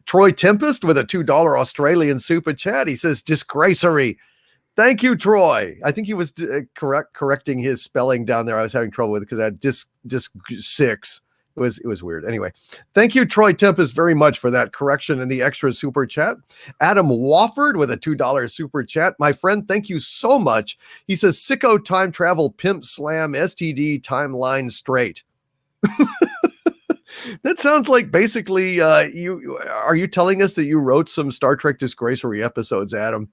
Troy Tempest with a $2 Australian super chat. He says disgracery. Thank you, Troy. I think he was correcting his spelling down there. I was having trouble with it because I had disc 6. It was weird. Anyway, thank you, Troy Tempest, very much for that correction and the extra super chat. Adam Wofford with a $2 super chat. My friend, thank you so much. He says, sicko time travel pimp slam STD timeline straight. That sounds like basically are you telling us that you wrote some Star Trek Disgracery episodes, Adam,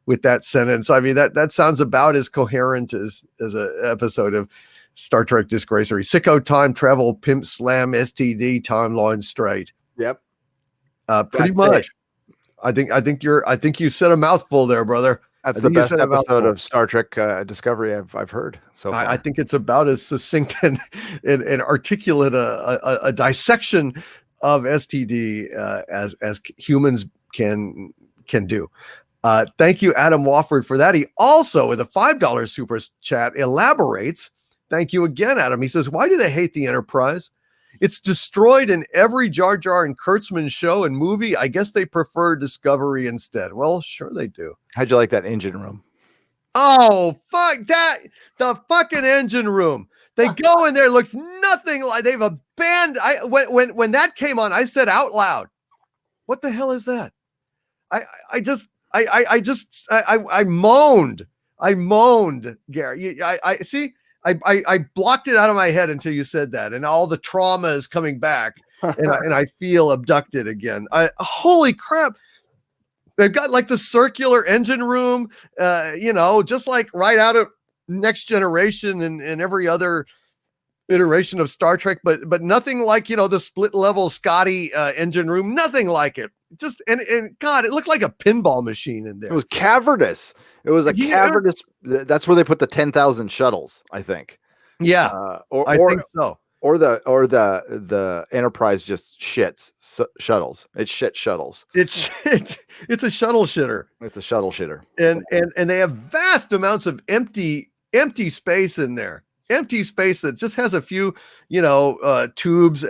with that sentence? I mean, that sounds about as coherent as an episode of Star Trek Disgracery. Sicko time travel pimp slam STD timeline straight. Yep. Pretty much. It. I think you said a mouthful there, brother. That's the best episode of Star Trek Discovery I've heard so far. I think it's about as succinct and articulate a dissection of STD as humans can do. Thank you, Adam Wofford, for that. He also, with a $5 super chat, elaborates. Thank you again, Adam. He says, why do they hate the Enterprise? It's destroyed in every Jar Jar and Kurtzman show and movie. I guess they prefer Discovery instead. Well, sure they do. How'd you like that engine room? Oh, fuck that. The fucking engine room. They go in there, it looks nothing like they've abandoned. When that came on, I said out loud, what the hell is that? I moaned. I moaned, Gary. I see. I blocked it out of my head until you said that, and all the trauma is coming back, and I feel abducted again. Holy crap! They've got like the circular engine room, just like right out of Next Generation and every other iteration of Star Trek, but nothing like the split level Scotty engine room. Nothing like it. Just and God, it looked like a pinball machine in there. It was cavernous. It was a cavernous. That's where they put the 10,000 shuttles, I think. Yeah, I think so. Or the Enterprise just shits shuttles. It shit shuttles. It's a shuttle shitter. It's a shuttle shitter. And they have vast amounts of empty space in there. Empty space that just has a few, tubes,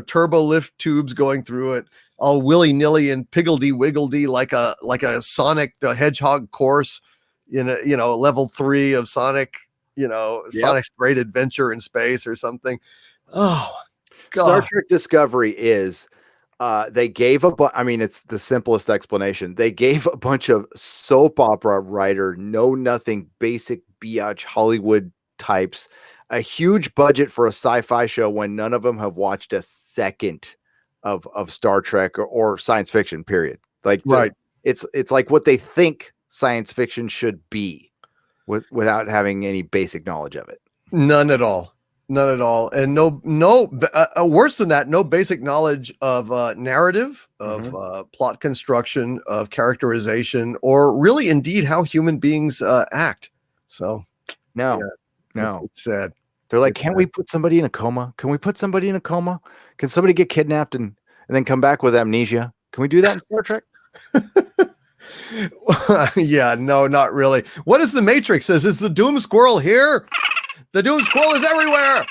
turbo lift tubes going through it, all willy-nilly and piggledy-wiggledy like a Sonic the Hedgehog course in level 3 of Sonic, Sonic's Great Adventure in Space or something. Oh, God. Star Trek Discovery is they gave it's the simplest explanation. They gave a bunch of soap opera writer, know-nothing, basic biatch Hollywood types a huge budget for a sci-fi show when none of them have watched a second of Star Trek or science fiction, period. Like, right. It's like what they think science fiction should be without having any basic knowledge of it. None at all. And no, worse than that, no basic knowledge of narrative, of plot construction, of characterization, or really indeed how human beings act. So no, it's sad. They're like, can't we put somebody in a coma? Can we put somebody in a coma? Can somebody get kidnapped and then come back with amnesia? Can we do that in Star Trek? Yeah, no, not really. What is the Matrix says? Is the Doom Squirrel here? The Doom Squirrel is everywhere.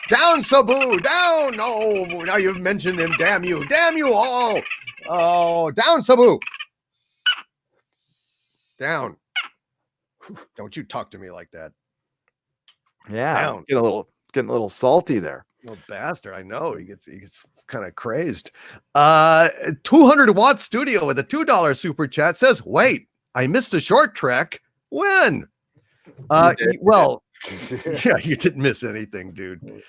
Down, Sabu, down. Oh, now you've mentioned him. Damn you all. Oh, down, Sabu. Down. Don't you talk to me like that. Yeah, Down. getting a little salty there. Little bastard. I know he gets kind of crazed. 200-watt studio with a $2 super chat says, wait, I missed a short trek. When? Well, yeah, you didn't miss anything, dude.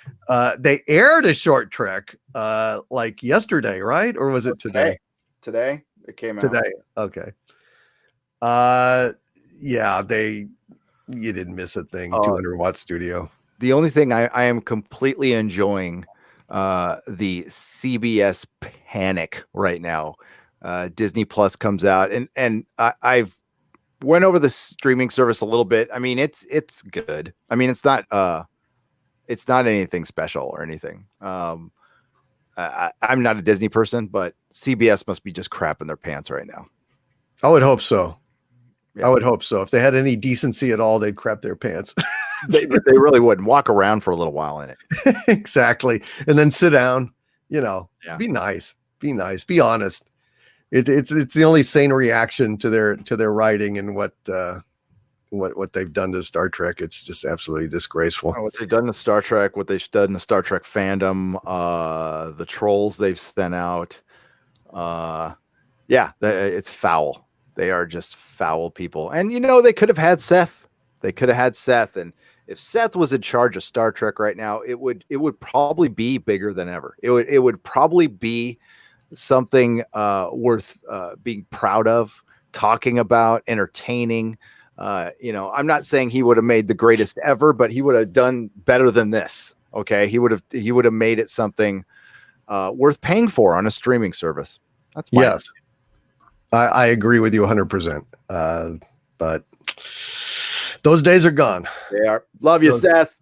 They aired a short trek like yesterday, right? Or was it today? Today it came out. Today. Okay. Yeah, you didn't miss a thing. 200-watt studio. The only thing I am completely enjoying the CBS panic right now. Disney Plus comes out, and I've went over the streaming service a little bit. I mean, it's good. I mean, it's not anything special or anything. I'm not a Disney person, but CBS must be just crapping their pants right now. I would hope so. Yeah. I would hope so. If they had any decency at all, they'd crap their pants. they really wouldn't walk around for a little while in it. Exactly. And then sit down, Yeah. be nice, be honest. It's the only sane reaction to their writing and what they've done to Star Trek. It's just absolutely disgraceful. What they've done to Star Trek, what they've done to Star Trek fandom, the trolls they've sent out. It's foul. They are just foul people. And they could have had Seth. And if Seth was in charge of Star Trek right now, it would probably be bigger than ever. It would probably be something worth being proud of, talking about, entertaining. I'm not saying he would have made the greatest ever, but he would have done better than this. Okay, he would have made it something worth paying for on a streaming service. That's my yes. I agree with you 100%. But those days are gone. They are. Love you, Seth.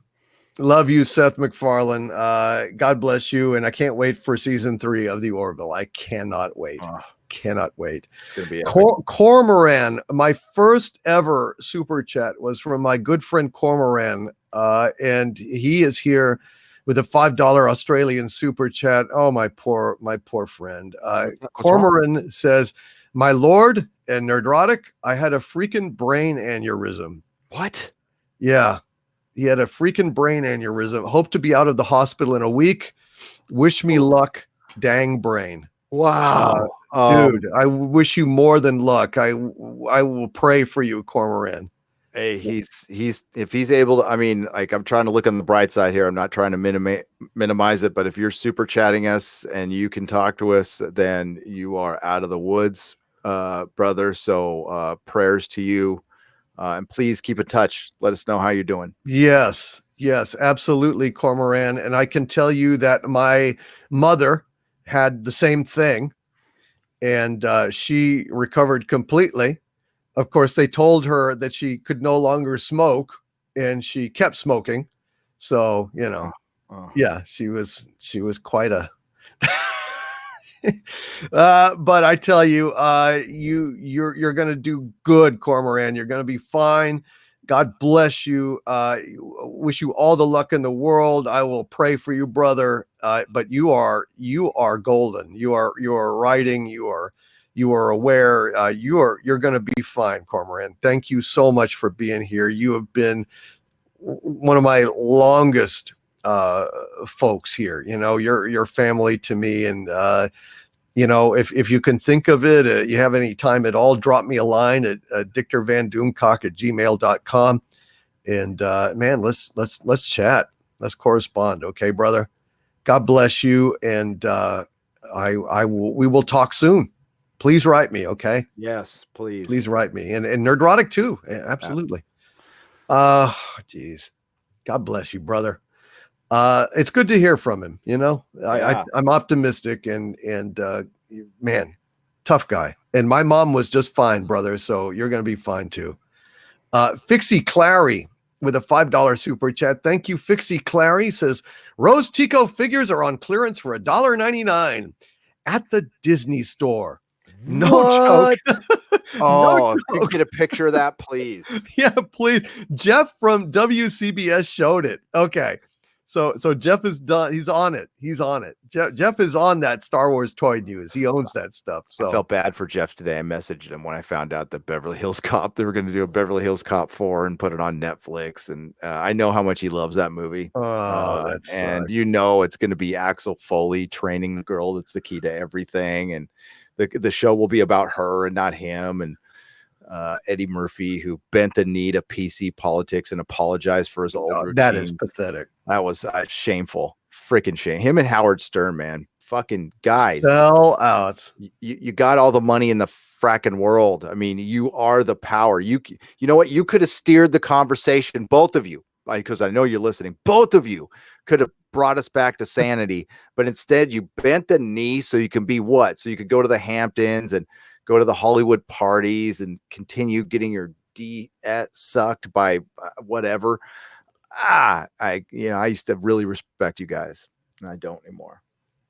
Love you, Seth MacFarlane. God bless you. And I can't wait for season 3 of The Orville. I cannot wait. Cannot wait. It's going to be Cormoran. My first ever super chat was from my good friend Cormoran. And he is here with a $5 Australian super chat. Oh, my poor friend. Cormoran says, my lord and Nerdrotic, I had a freaking brain aneurysm. What? Yeah. He had a freaking brain aneurysm. Hope to be out of the hospital in a week. Wish me luck. Dang brain. Wow. Dude, I wish you more than luck. I will pray for you, Cormoran. Hey, he's if he's able to, I mean, like, I'm trying to look on the bright side here. I'm not trying to minimize it, but if you're super chatting us and you can talk to us, then you are out of the woods, brother. So prayers to you. And please keep in touch. Let us know how you're doing. Yes, absolutely, Cormoran. And I can tell you that my mother had the same thing, and she recovered completely. Of course, they told her that she could no longer smoke, and she kept smoking. So, yeah, she was quite a but I tell you, you're going to do good, Cormoran. You're going to be fine. God bless you. Wish you all the luck in the world. I will pray for you, brother. But you are golden. You are writing. You are aware. You're going to be fine, Cormoran. Thank you so much for being here. You have been one of my longest folks here. Your family to me, and if you can think of it, you have any time at all, drop me a line at dictorvandoomcock@gmail.com. And man, let's chat. Let's correspond. Okay, brother. God bless you. And we will talk soon. Please write me. Okay. Yes, please. Please write me. And Nerdrotic too. Absolutely. Geez. God bless you, brother. It's good to hear from him. I'm optimistic and man, tough guy. And my mom was just fine, brother. So you're going to be fine too. Fixie Clary with a $5 super chat. Thank you. Fixie Clary says Rose Tico figures are on clearance for $1.99 at the Disney store. No joke. Oh, if you can get a picture of that, please. Yeah, please. Jeff from WCBS showed it. Okay. So Jeff is done. He's on it. He's on it. Jeff is on that Star Wars toy news. He owns that stuff. So I felt bad for Jeff today. I messaged him when I found out that Beverly Hills Cop, they were going to do a Beverly Hills Cop 4 and put it on Netflix. And I know how much he loves that movie. oh, that and sucks. you know it's going to be Axel Foley training the girl that's the key to everything. And the show will be about her and not him. And Eddie Murphy, who bent the knee to PC politics and apologized for his old routine. That is pathetic. That was shameful. Freaking shame. Him and Howard Stern, man. Fucking guys. Sell out. You got all the money in the fracking world. I mean, you are the power. You know what? You could have steered the conversation, both of you, because I know you're listening. Both of you could have brought us back to sanity, but instead you bent the knee so you can be what? So you could go to the Hamptons and go to the Hollywood parties and continue getting your D sucked by whatever. I used to really respect you guys, and I don't anymore.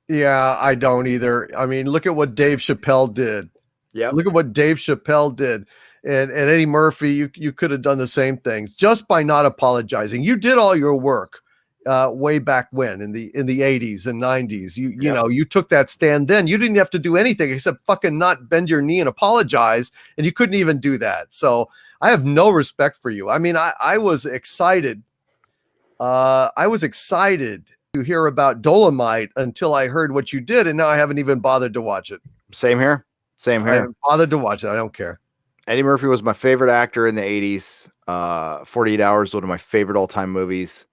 Yeah, I don't either. I mean, look at what Dave Chappelle did. Yeah, look at what Dave Chappelle did, and Eddie Murphy. You could have done the same thing just by not apologizing. You did all your work way back when in the 80s and 90s. You know, you took that stand then. You didn't have to do anything except fucking not bend your knee and apologize, and you couldn't even do that. So I have no respect for you. I mean, I was excited. I was excited to hear about Dolomite until I heard what you did, and now I haven't even bothered to watch it. Same here. I haven't bothered to watch it. I don't care. Eddie Murphy was my favorite actor in the 80s. 48 Hours, one of my favorite all-time movies.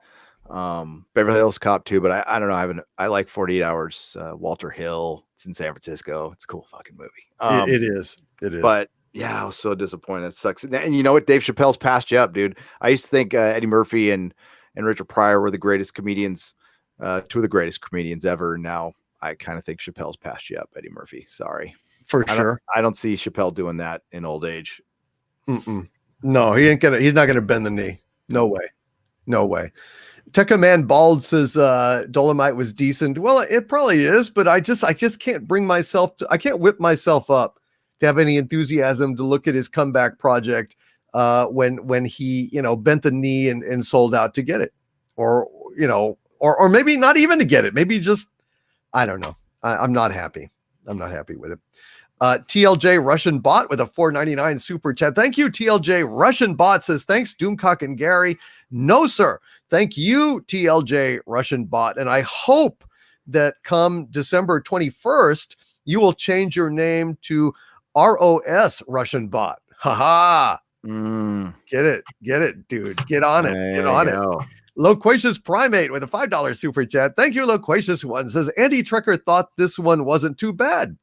Beverly Hills Cop 2, but I don't know. I like 48 Hours. Walter Hill. It's in San Francisco. It's a cool fucking movie. It is. But yeah, I was so disappointed. It sucks. And you know what? Dave Chappelle's passed you up, dude. I used to think Eddie Murphy and Richard Pryor were the greatest comedians, two of the greatest comedians ever. Now I kind of think Chappelle's passed you up, Eddie Murphy. Sorry. For sure. I don't see Chappelle doing that in old age. No, he's not gonna bend the knee. No way. Tekka Man Bald says Dolomite was decent. Well, it probably is, but I just can't bring myself I can't whip myself up to have any enthusiasm to look at his comeback project when he, bent the knee and sold out to get it. Or maybe not even to get it. Maybe just, I don't know. I'm not happy. I'm not happy with it. TLJ Russian Bot with a $4.99 super chat. Thank you, TLJ Russian Bot says, thanks, Doomcock and Gary. No, sir. Thank you, TLJ Russian Bot. And I hope that come December 21st, you will change your name to ROS Russian Bot. Haha. Get it, dude. Get on it. Get on it. Loquacious Primate with a $5 super chat. Thank you, Loquacious One. Says Andy Trekker thought this one wasn't too bad.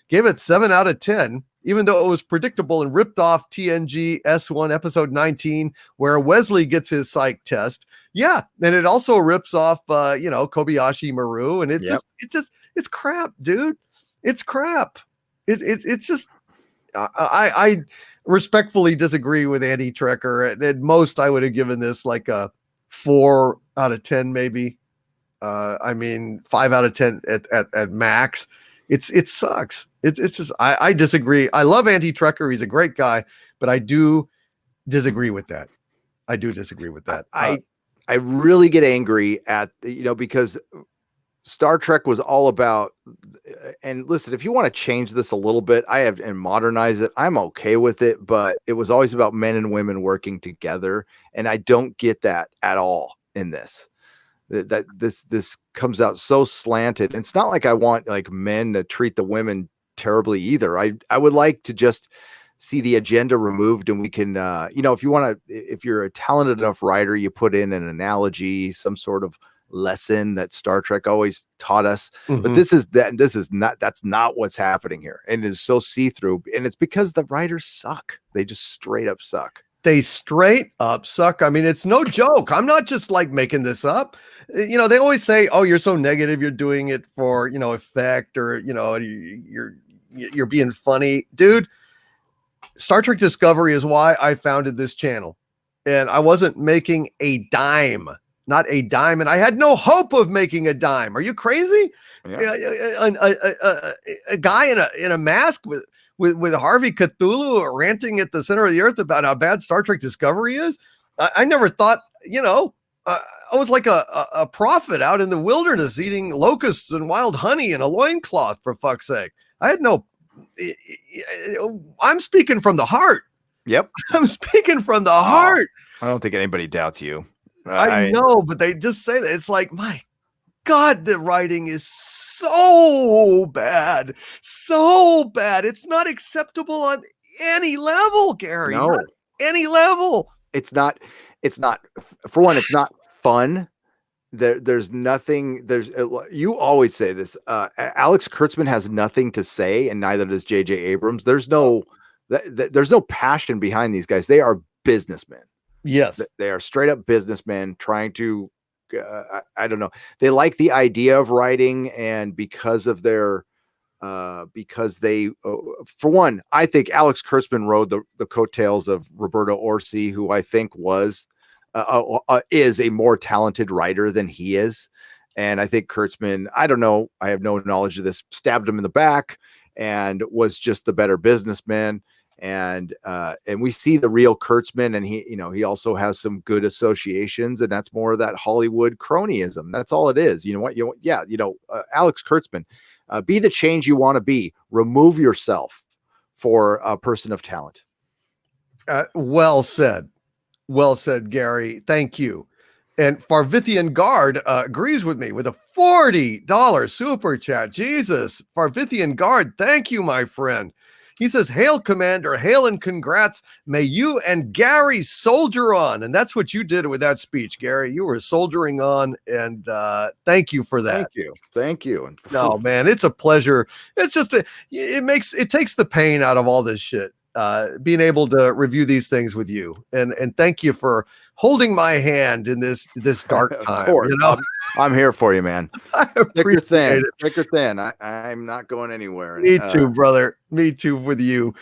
Gave it 7 out of 10, even though it was predictable and ripped off TNG S1 episode 19, where Wesley gets his psych test. Yeah, and it also rips off, Kobayashi Maru, and it's crap, dude. It's crap. It's just. I respectfully disagree with Andy Trekker. At most, I would have given this like a 4 out of 10, maybe. 5 out of 10 at max. It sucks. It's just I disagree. I love Andy Trekker. He's a great guy, but I do disagree with that. I really get angry at because Star Trek was all about, and listen, if you want to change this a little bit, and modernize it, I'm okay with it, but it was always about men and women working together, and I don't get that at all in this. That this comes out so slanted. And it's not like I want like men to treat the women terribly either. I would like to just see the agenda removed, and we can if you're a talented enough writer, you put in an analogy, some sort of lesson that Star Trek always taught us. But that's not what's happening here, and it is so see-through, and it's because the writers suck. They just straight up suck. They straight up suck. I mean, it's no joke. I'm not just like making this up. They always say, "Oh, you're so negative. You're doing it for effect, or you're being funny, dude." Star Trek Discovery is why I founded this channel, and I wasn't making a dime, not a dime, and I had no hope of making a dime. Are you crazy? Yeah. A guy in a mask with Harvey Cthulhu ranting at the center of the earth about how bad Star Trek Discovery is. I never thought, I was like a prophet out in the wilderness eating locusts and wild honey in a loincloth, for fuck's sake. I had no, I'm speaking from the heart. Yep. I'm speaking from the heart. I don't think anybody doubts you. I know, but they just say that. It's like, my God, the writing is so bad. So bad. It's not acceptable on any level, Gary. No. Not any level. It's not, for one, it's not fun. There's nothing, you always say this, Alex Kurtzman has nothing to say, and neither does JJ Abrams. There's no passion behind these guys. They are businessmen. Yes. They are straight up businessmen trying to, I don't know. They like the idea of writing, and because of their, because they, for one, I think Alex Kurtzman rode the coattails of Roberto Orsi, who I think is a more talented writer than he is. And I think Kurtzman, I don't know, I have no knowledge of this, stabbed him in the back and was just the better businessman. And we see the real Kurtzman, and he also has some good associations, and that's more of that Hollywood cronyism. That's all it is. You know what? Alex Kurtzman, be the change you want to be. Remove yourself for a person of talent. Well said. Well said, Gary. Thank you. And Farvithian Guard agrees with me with a $40 super chat. Jesus, Farvithian Guard, thank you, my friend. He says, hail, Commander, hail and congrats. May you and Gary soldier on. And that's what you did with that speech, Gary. You were soldiering on, and thank you for that. Thank you. No, man, it's a pleasure. It's just, it takes the pain out of all this shit. Being able to review these things with you, and thank you for holding my hand in this dark time. Of course. I'm here for you, man. I appreciate it. Thick or thin. I'm not going anywhere. Me too, brother. Me too with you.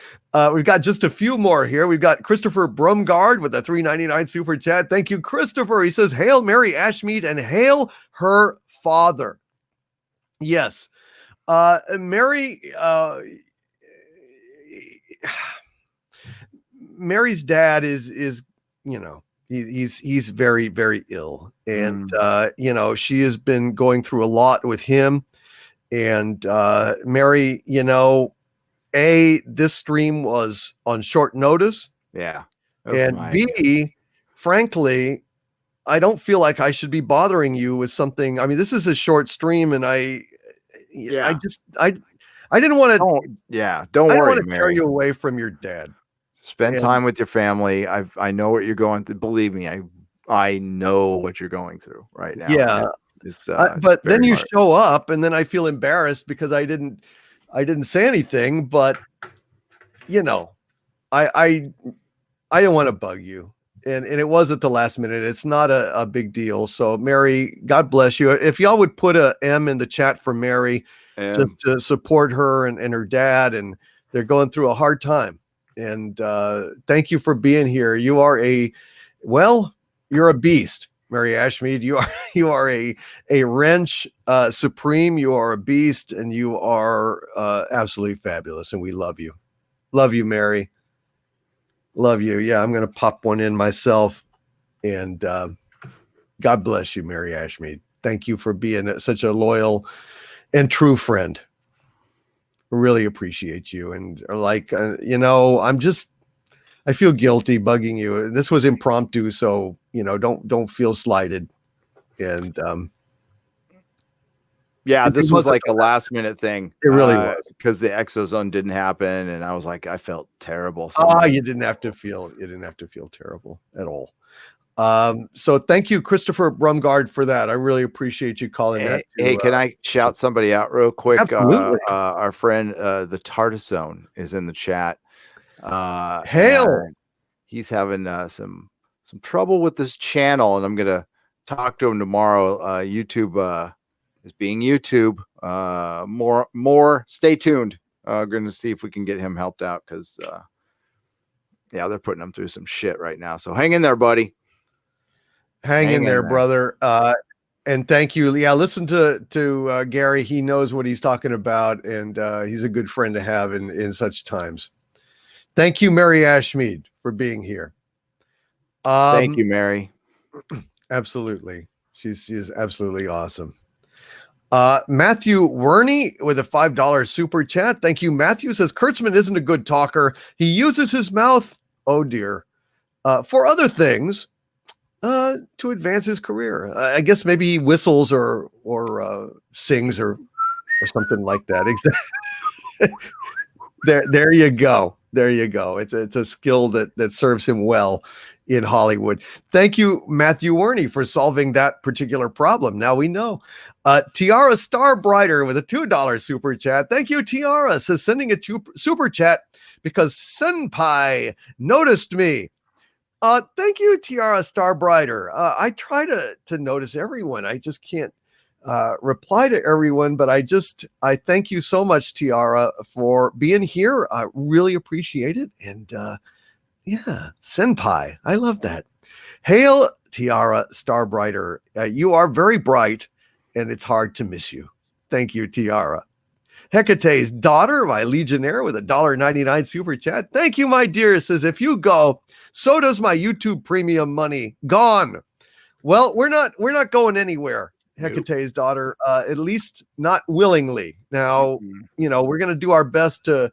We've got just a few more here. We've got Christopher Brumgard with a $3.99 super chat. Thank you, Christopher. He says, hail Mary Ashmead and hail her father. Yes. Mary, Mary's dad is he's very, very ill, and she has been going through a lot with him, and Mary, this stream was on short notice, and B, frankly, I don't feel like I should be bothering you with something. I mean, this is a short stream, and I didn't want to. Don't worry, I want to tear you away from your dad. Spend time with your family. I know what you're going through. Believe me, I know what you're going through right now. Yeah, but then you show up, and then I feel embarrassed because I didn't say anything. But I don't want to bug you, and it was at the last minute. It's not a big deal. So Mary, God bless you. If y'all would put a M in the chat for Mary, just to support her and her dad, and they're going through a hard time. And thank you for being here. You are you're a beast, Mary Ashmead. You are a wrench supreme. You are a beast, and you are absolutely fabulous. And we love you. Love you, Mary. Love you. Yeah, I'm gonna pop one in myself. And God bless you, Mary Ashmead. Thank you for being such a loyal and true friend. Really appreciate you, and I feel guilty bugging you. This was impromptu, so don't feel slighted. And this was like a last minute thing. It really was, because the exozone didn't happen, and I was like, I felt terrible. You didn't have to feel terrible at all. So thank you, Christopher Brumgard, for that. I really appreciate you calling that. Can I shout somebody out real quick? Absolutely. Our friend, the Tartazone, is in the chat. Hail! He's having some trouble with this channel, and I'm gonna talk to him tomorrow. YouTube is being YouTube. More. Stay tuned. Going to see if we can get him helped out, because they're putting him through some shit right now. So hang in there, buddy. Hang in there, brother. And thank you. Yeah, listen to Gary. He knows what he's talking about, and he's a good friend to have in such times. Thank you, Mary Ashmead, for being here. Thank you, Mary. Absolutely. She is absolutely awesome. Matthew Werney with a $5 super chat. Thank you. Matthew says Kurtzman isn't a good talker. He uses his mouth, oh dear, for other things to advance his career. I guess maybe he whistles or sings or something like that. Exactly. There you go. There you go. It's a skill that serves him well in Hollywood. Thank you, Matthew Werney, for solving that particular problem. Now we know. Tiara Starbrighter with a $2 super chat. Thank you, Tiara. Says sending a super chat because Senpai noticed me. Thank you, Tiara Starbrighter. I try to notice everyone. I just can't reply to everyone, but I thank you so much, Tiara, for being here. I really appreciate it. And yeah, Senpai, I love that. Hail, Tiara Starbrighter. You are very bright, and it's hard to miss you. Thank you, Tiara. Hecate's daughter, my Legionnaire, with a $1.99 super chat. Thank you, my dear. Says, if you go, so does my YouTube premium money. Gone. Well, we're not going anywhere. Hecate's daughter, at least not willingly. Now, we're going to do our best to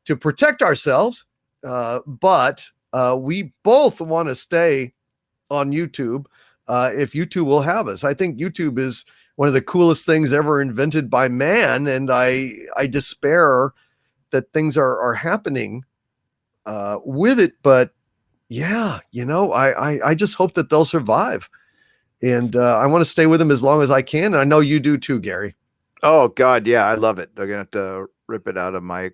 protect ourselves, but we both want to stay on YouTube if YouTube will have us. I think YouTube is one of the coolest things ever invented by man, and I despair that things are happening with it. But yeah, I just hope that they'll survive. And I want to stay with them as long as I can. And I know you do too, Gary. Oh God, yeah, I love it. They're gonna have to rip it out of my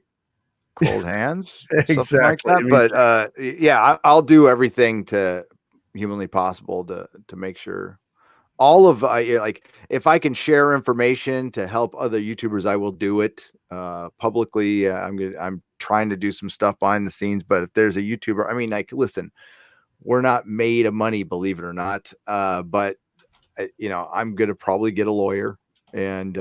cold hands, exactly. like that. But yeah, I'll do everything to humanly possible to make sure all of like if I can share information to help other YouTubers, I will do it publicly. I'm trying to do some stuff behind the scenes, but if there's a YouTuber, I mean, like, listen, we're not made of money, believe it or not. But I'm gonna probably get a lawyer, and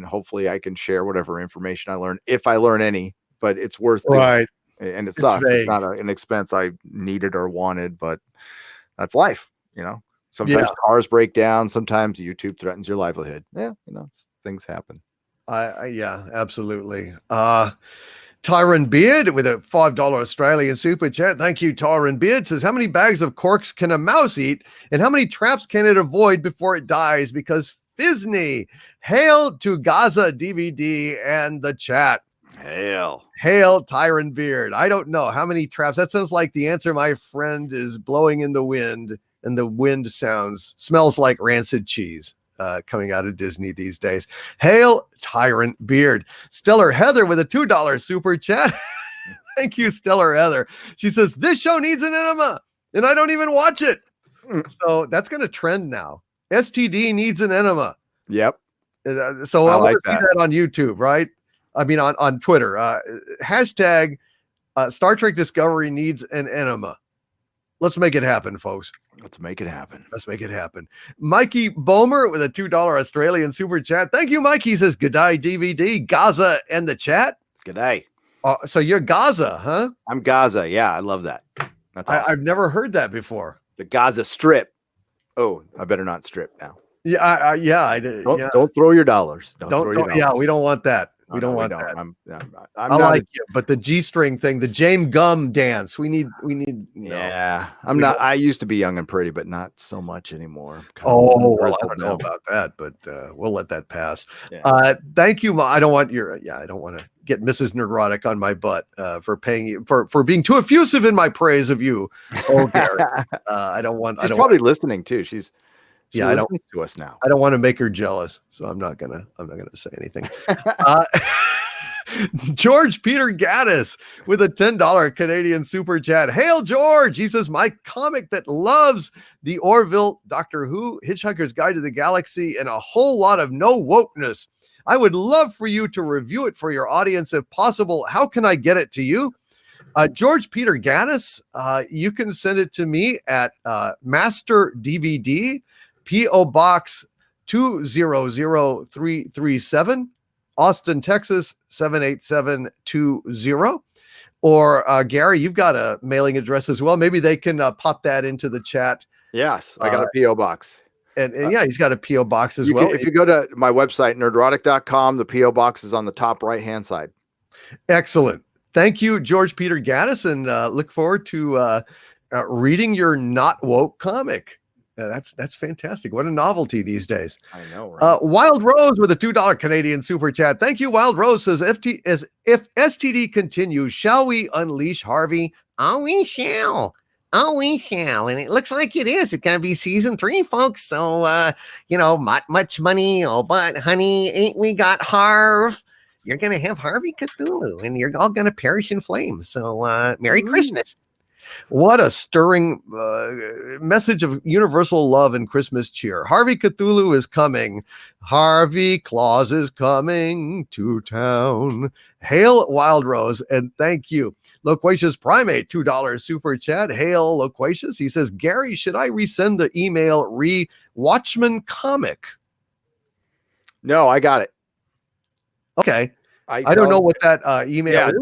hopefully I can share whatever information I learn, if I learn any. But it's worth doing. And it sucks. It's not an expense I needed or wanted, but that's life. Sometimes cars break down. Sometimes YouTube threatens your livelihood. Yeah, things happen. Yeah, absolutely. Tyron Beard with a $5 Australian super chat. Thank you, Tyron Beard. Says, how many bags of corks can a mouse eat, and how many traps can it avoid before it dies? Because Fizney. Hail to Gaza DVD and the chat. Hail, Tyron Beard. I don't know how many traps. That sounds like the answer my friend is blowing in the wind, and the wind smells like rancid cheese. Coming out of Disney these days. Hail, Tyrant Beard. Stellar Heather with a $2 super chat. Thank you, Stellar Heather. She says, this show needs an enema, and I don't even watch it. So that's going to trend now. STD needs an enema. Yep. So I want to see that on YouTube, right? I mean, on Twitter. Hashtag Star Trek Discovery needs an enema. Let's make it happen, folks. Let's make it happen. Mikey Bomer with a $2 Australian super chat. Thank you, Mikey. He says, G'day, DVD, Gaza, and the chat. G'day. So you're Gaza, huh? I'm Gaza. Yeah, I love that. That's awesome. I've never heard that before. The Gaza Strip. Oh, I better not strip now. Yeah, I did. Don't throw your dollars. Yeah, we don't want that. We don't want that. I like it, but the G-string thing, the James Gum dance, we need. Yeah, I'm not. I used to be young and pretty, but not so much anymore. I don't know about that, but we'll let that pass. Yeah. Thank you. I don't want to get Mrs. Nerdrotic on my butt for paying you for being too effusive in my praise of you. Oh, Gary. I don't want. She's probably listening too. She listens to us now. I don't want to make her jealous, so I'm not gonna say anything. George Peter Gaddis with a $10 Canadian super chat. Hail, George! He says, my comic that loves the Orville, Doctor Who, Hitchhiker's Guide to the Galaxy, and a whole lot of no wokeness. I would love for you to review it for your audience if possible. How can I get it to you? George Peter Gaddis, you can send it to me at Master DVD, P.O. Box 200337, Austin, Texas 78720. Or Gary, you've got a mailing address as well. Maybe they can pop that into the chat Yes, I got a PO box. And yeah, he's got a PO box as well. If you go to my website, nerdrotic.com, the PO box is on the top right-hand side. Excellent. Thank you, George Peter Gaddis, and look forward to reading your not woke comic. That's fantastic. What a novelty these days. I know, right? Wild Rose with a $2 Canadian super chat. Thank you, Wild Rose says, if STD continues, shall we unleash Harvey? Oh, we shall. Oh, we shall. And it looks like it is. It's going to be season 3, folks. So, not much money. Oh, but honey, ain't we got Harv? You're going to have Harvey Cthulhu and you're all going to perish in flames. So, Merry Christmas. What a stirring message of universal love and Christmas cheer. Harvey Cthulhu is coming. Harvey Claus is coming to town. Hail Wild Rose, and thank you. Loquacious Primate, $2 super chat. Hail Loquacious. He says, Gary, should I resend the email Watchman comic? No, I got it. Okay. I don't know what that email is.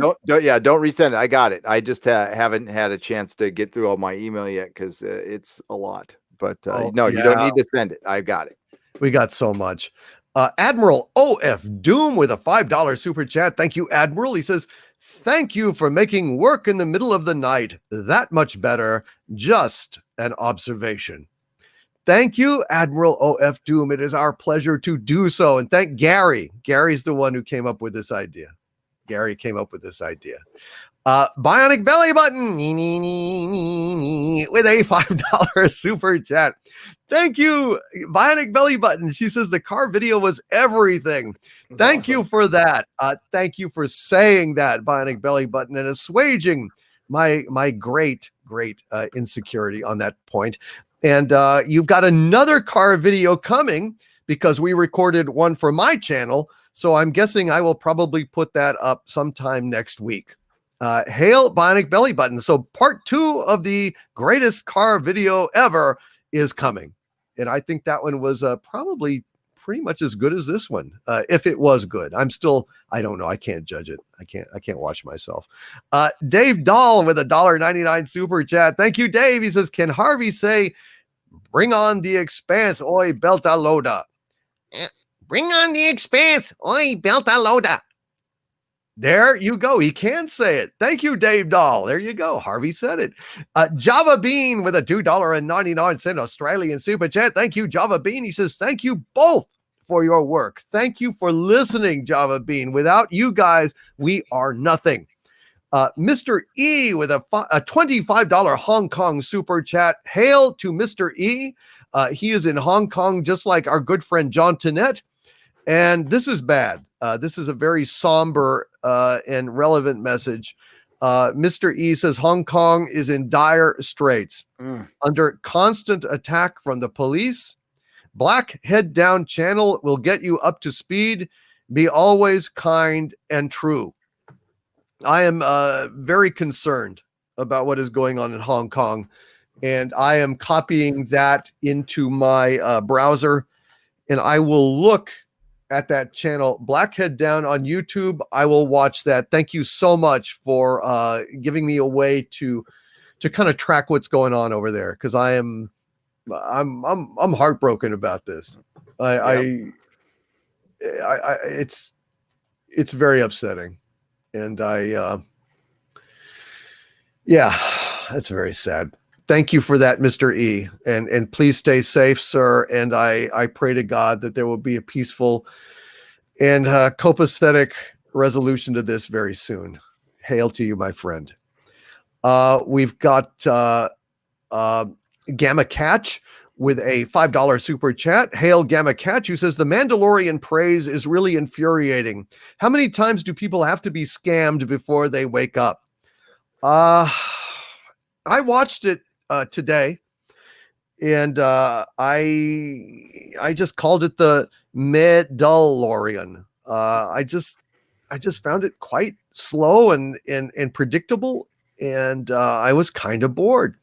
Don't resend it. I got it. I just haven't had a chance to get through all my email yet because it's a lot. But you don't need to send it. I got it. We got so much. Admiral OF Doom with a $5 super chat. Thank you, Admiral. He says, thank you for making work in the middle of the night that much better. Just an observation. Thank you, Admiral OF Doom. It is our pleasure to do so. And thank Gary. Gary's the one who came up with this idea. Gary came up with this idea. Bionic Belly Button with a $5 super chat. Thank you, Bionic Belly Button. She says the car video was everything. Thank you for that. Thank you for saying that, Bionic Belly Button, and assuaging my great insecurity on that point. And you've got another car video coming because we recorded one for my channel. So I'm guessing I will probably put that up sometime next week. Hail Bionic Belly Button. So part 2 of the greatest car video ever is coming. And I think that one was probably pretty much as good as this one. If it was good, I don't know. I can't judge it. I can't watch myself. Dave Dahl with a $1.99 super chat. Thank you, Dave. He says, can Harvey say, bring on the expanse, oi, belta loda? Bring on the expanse, oi, belta loda. There you go. He can say it. Thank you, Dave Dahl. There you go. Harvey said it. Java Bean with a $2.99 Australian super chat. Thank you, Java Bean. He says, thank you both for your work. Thank you for listening, Java Bean. Without you guys, we are nothing. Mr. E with a $25 Hong Kong super chat. Hail to Mr. E. He is in Hong Kong, just like our good friend John Tennant. And this is bad. This is a very somber and relevant message. Mr. E says Hong Kong is in dire straits, under constant attack from the police. Black Head Down channel will get you up to speed. Be always kind and true. I am very concerned about what is going on in Hong Kong, and I am copying that into my browser, and I will look at that channel, Blackhead Down on YouTube. I will watch that. Thank you so much for giving me a way to kind of track what's going on over there, because I'm heartbroken about this. It's very upsetting, and it's very sad. Thank you for that, Mr. E. And please stay safe, sir. And I pray to God that there will be a peaceful and copacetic resolution to this very soon. Hail to you, my friend. We've got Gamma Catch with a $5 super chat. Hail Gamma Catch, who says, the Mandalorian praise is really infuriating. How many times do people have to be scammed before they wake up? I watched it today, and I just called it the Medallorian. I just found it quite slow and predictable, and I was kind of bored.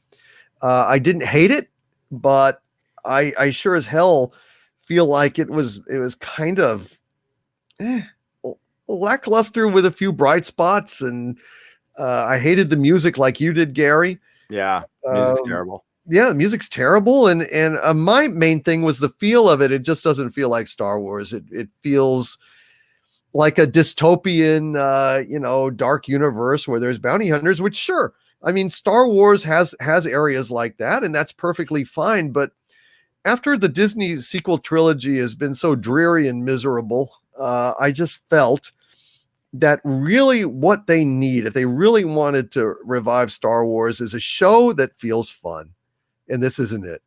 I didn't hate it, but I sure as hell feel like it was kind of lackluster with a few bright spots, and I hated the music like you did, Gary. Yeah, music's terrible. Yeah, the music's terrible, and my main thing was the feel of it. It just doesn't feel like Star Wars. It feels like a dystopian, dark universe where there's bounty hunters. Which, sure, I mean, Star Wars has areas like that, and that's perfectly fine. But after the Disney sequel trilogy has been so dreary and miserable, I just felt that really what they need, if they really wanted to revive Star Wars, is a show that feels fun. And this isn't it.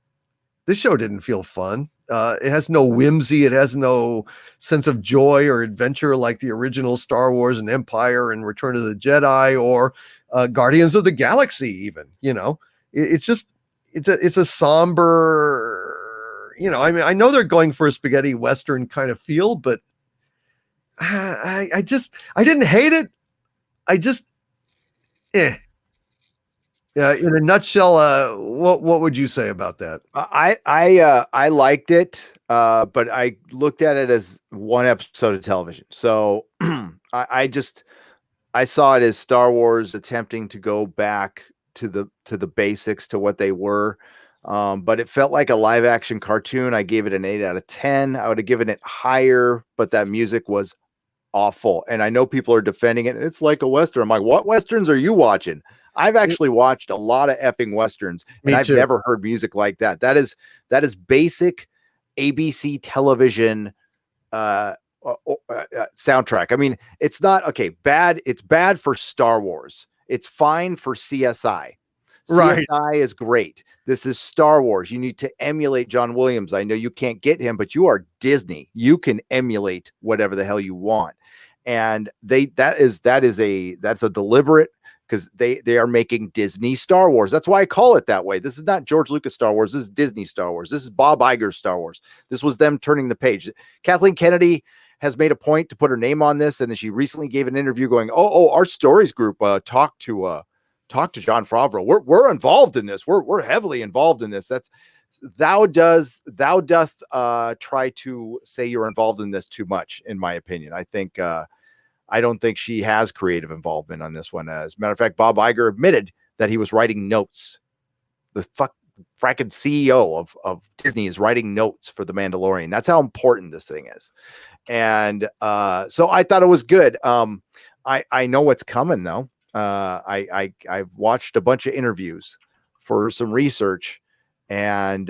This show didn't feel fun. It has no whimsy. It has no sense of joy or adventure like the original Star Wars and Empire and Return of the Jedi or Guardians of the Galaxy. Even it's just it's a somber. I mean, I know they're going for a spaghetti western kind of feel, but I didn't hate it. I just eh. In a nutshell, what would you say about that? I liked it, but I looked at it as one episode of television. So I saw it as Star Wars attempting to go back to the basics, to what they were. But it felt like a live action cartoon. I gave it an 8 out of 10. I would have given it higher, but that music was awful. And I know people are defending it. It's like a Western. I'm like, what Westerns are you watching? I've actually watched a lot of effing Westerns, and Me I've too. never heard music like that. That is basic ABC television soundtrack. I mean, it's not okay. Bad. It's bad for Star Wars. It's fine for CSI. Right. CSI is great. This is Star Wars. You need to emulate John Williams. I know you can't get him, but you are Disney. You can emulate whatever the hell you want. And that's a deliberate, because they are making Disney Star Wars. That's why I call it that way. This is not George Lucas Star Wars. This is Disney Star Wars. This is Bob Iger's Star Wars. This was them turning the page. Kathleen Kennedy has made a point to put her name on this, and then she recently gave an interview going, "Oh, our stories group talked to John Favreau. We're involved in this. We're heavily involved in this." That's thou doth try to say you're involved in this too much, in my opinion. I don't think she has creative involvement on this one. As a matter of fact, Bob Iger admitted that he was writing notes. The fracking CEO of Disney is writing notes for The Mandalorian. That's how important this thing is. And so I thought it was good. I know what's coming though. I've watched a bunch of interviews for some research, and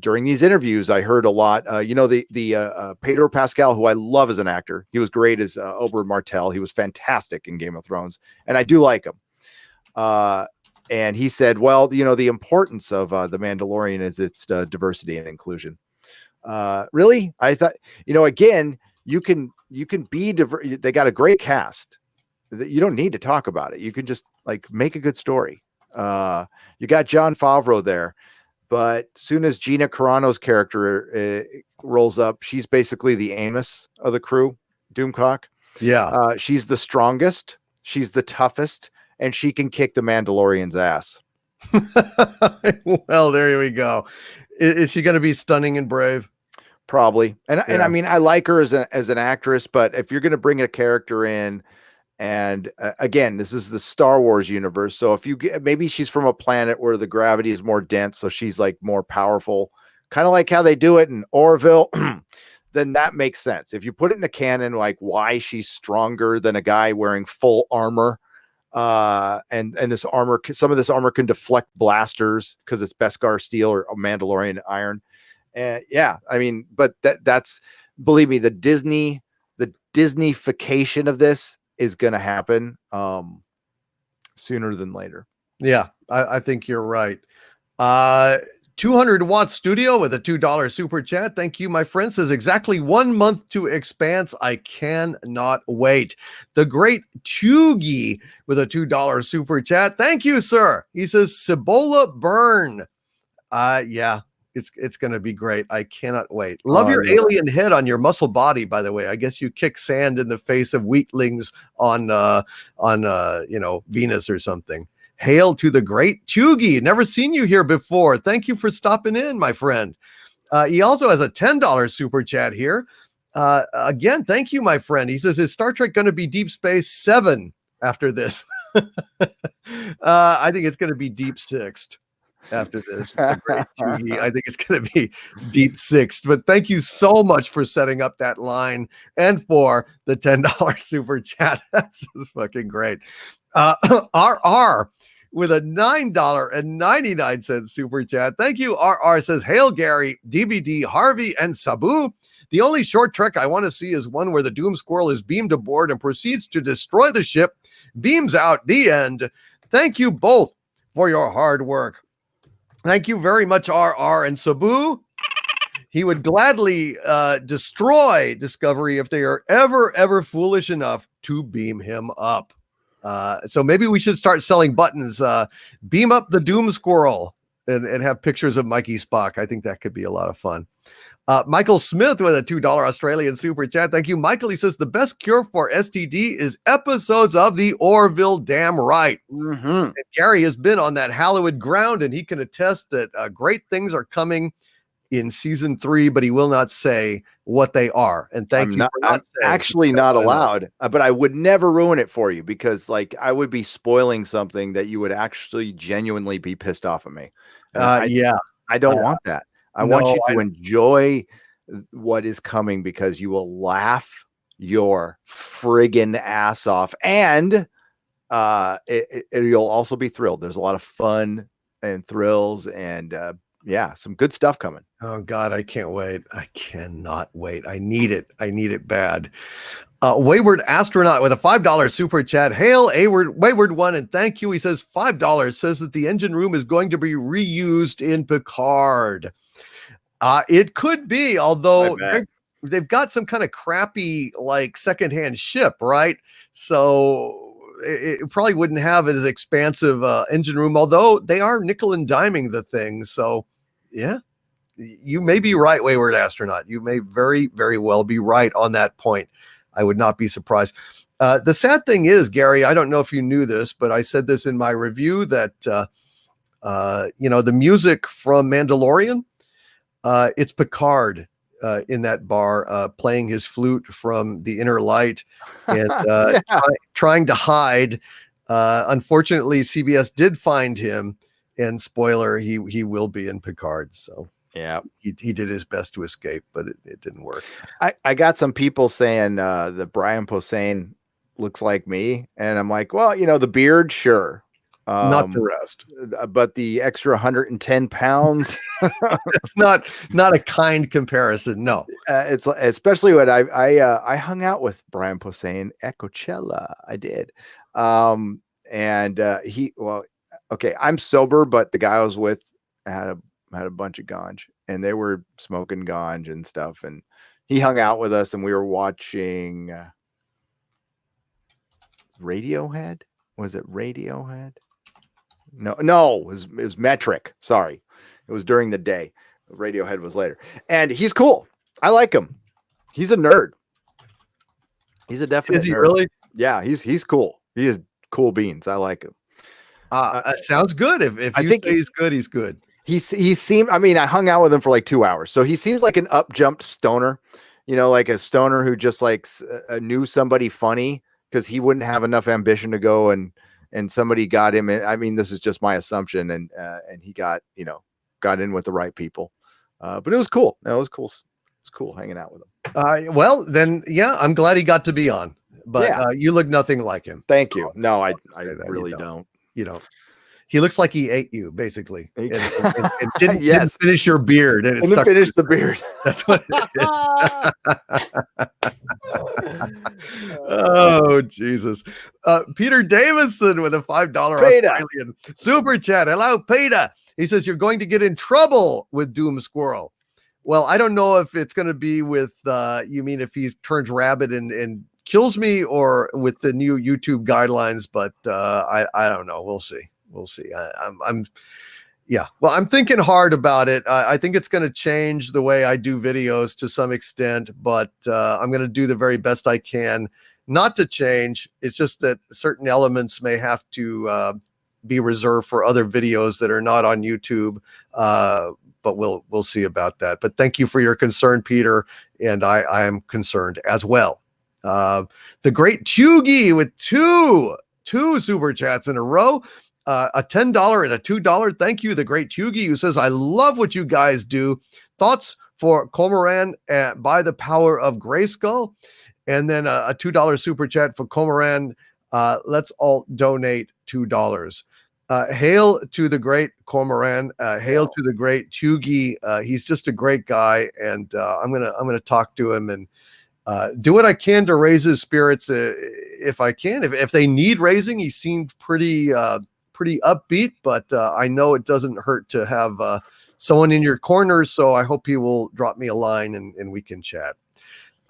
during these interviews, I heard a lot. The Pedro Pascal, who I love as an actor, he was great as Oberyn Martell. He was fantastic in Game of Thrones, and I do like him. And he said, well, the importance of The Mandalorian is its diversity and inclusion. Really? I thought, again, you can be diverse. They got a great cast. You don't need to talk about it. You can just make a good story. You got John Favreau there, but soon as Gina Carano's character rolls up, she's basically the Amos of the crew, Doomcock. Yeah. She's the strongest. She's the toughest, and she can kick the Mandalorian's ass. Well, there we go. Is she going to be stunning and brave? Probably. And I mean, I like her as an actress, but if you're going to bring a character in, and again, this is the Star Wars universe. So if maybe she's from a planet where the gravity is more dense, so she's more powerful, kind of like how they do it in Orville, then that makes sense. If you put it in a canon, why she's stronger than a guy wearing full armor, and this armor, some of this armor can deflect blasters because it's Beskar steel or Mandalorian iron. And yeah, I mean, but that's, believe me, the Disneyfication of this is going to happen sooner than later. Yeah, I think you're right. 200-watt studio with a $2 super chat. Thank you, my friend. Says exactly 1 month to Expanse. I cannot wait. The great Chugi with a $2 super chat. Thank you, sir. He says Cibola burn. Yeah, it's going to be great. I cannot wait. Love your alien head on your muscle body, by the way. I guess you kick sand in the face of weaklings on Venus or something. Hail to the great Chugi. Never seen you here before. Thank you for stopping in, my friend. He also has a $10 super chat here. Again, thank you, my friend. He says, is Star Trek going to be Deep Space 7 after this? I think it's going to be Deep Sixth. after this. The great Chugi. I think it's going to be deep sixth. But thank you so much for setting up that line and for the $10 super chat. This is fucking great. RR with a $9.99 super chat. Thank you, RR. Says, Hail Gary, DVD, Harvey, and Sabu. The only short trek I want to see is one where the Doom Squirrel is beamed aboard and proceeds to destroy the ship. Beams out. The end. Thank you both for your hard work. Thank you very much, RR and Sabu. He would gladly destroy Discovery if they are ever foolish enough to beam him up. So maybe we should start selling buttons. Beam up the Doom Squirrel and have pictures of Mikey Spock. I think that could be a lot of fun. Michael Smith with a $2 Australian super chat. Thank you, Michael. He says the best cure for STD is episodes of the Orville. Damn right. And Gary has been on that hallowed ground, and he can attest that great things are coming in season 3, but he will not say what they are. And thank you. I'm actually not allowed, but I would never ruin it for you because, like, I would be spoiling something that you would actually genuinely be pissed off at me. I don't want that. I want you to enjoy what is coming because you will laugh your friggin' ass off, and you'll also be thrilled. There's a lot of fun and thrills, and some good stuff coming. Oh God, I can't wait. I cannot wait. I need it. I need it bad. Wayward Astronaut with a $5 super chat. Hail, Wayward One, and thank you. He says $5. Says that the engine room is going to be reused in Picard. It could be, although they've got some kind of crappy, like, secondhand ship, right? So it probably wouldn't have as expansive engine room, although they are nickel and diming the thing. So, yeah, you may be right, Wayward Astronaut. You may very, very well be right on that point. I would not be surprised. The sad thing is, Gary, I don't know if you knew this, but I said this in my review that, the music from Mandalorian, it's Picard in that bar playing his flute from the inner light and trying to hide. Unfortunately, CBS did find him, and spoiler, he will be in Picard. So yeah, he did his best to escape, but it didn't work. I got some people saying that Brian Posehn looks like me, and I'm like, well, the beard, sure. Not the rest, but the extra 110 pounds. It's not a kind comparison. No, it's especially when I hung out with Brian Posehn at Coachella. I did, and I'm sober, but the guy I was with had a bunch of ganj, and they were smoking ganj and stuff, and he hung out with us, and we were watching Radiohead. Was it Radiohead? No, it was Metric. Sorry. It was during the day. Radiohead was later. And he's cool. I like him. He's a nerd. He's a definite Is he nerd. really? Yeah, he's cool. He is cool beans. I like him. Sounds good. If you say he's good, he's good. He seemed, I hung out with him for like 2 hours. So he seems like an up-jumped stoner, like a stoner who just knew somebody funny because he wouldn't have enough ambition to go and somebody got him in. This is just my assumption, and he got in with the right people. But it was cool. It was cool. It was cool hanging out with him. Well, then, yeah, I'm glad he got to be on. But you look nothing like him. Thank you. No, I really don't. You don't. He looks like he ate you, basically, and didn't finish your beard, and didn't finish the beard. That's what it is. Oh, Jesus. Peter Davison with a $5 Australian super chat. Hello, Peter. He says, you're going to get in trouble with Doom Squirrel. Well, I don't know if it's going to be with, you mean if he turns rabbit and kills me, or with the new YouTube guidelines, but I don't know. We'll see. We'll see. I'm thinking hard about it. I think it's going to change the way I do videos to some extent, but I'm going to do the very best I can not to change. It's just that certain elements may have to be reserved for other videos that are not on YouTube. But we'll see about that. But thank you for your concern, Peter. And I am concerned as well. The great Chugi with two super chats in a row. a $10 and a $2. Thank you, the great Hugie, who says, I love what you guys do. Thoughts for Cormoran by the power of Grayskull. And then a $2 super chat for Cormoran. Let's all donate $2. Hail to the great Cormoran. Hail to the great Hugie. He's just a great guy, and I'm gonna talk to him and do what I can to raise his spirits if I can. If they need raising, he seemed pretty upbeat, but I know it doesn't hurt to have someone in your corner. So I hope he will drop me a line and we can chat.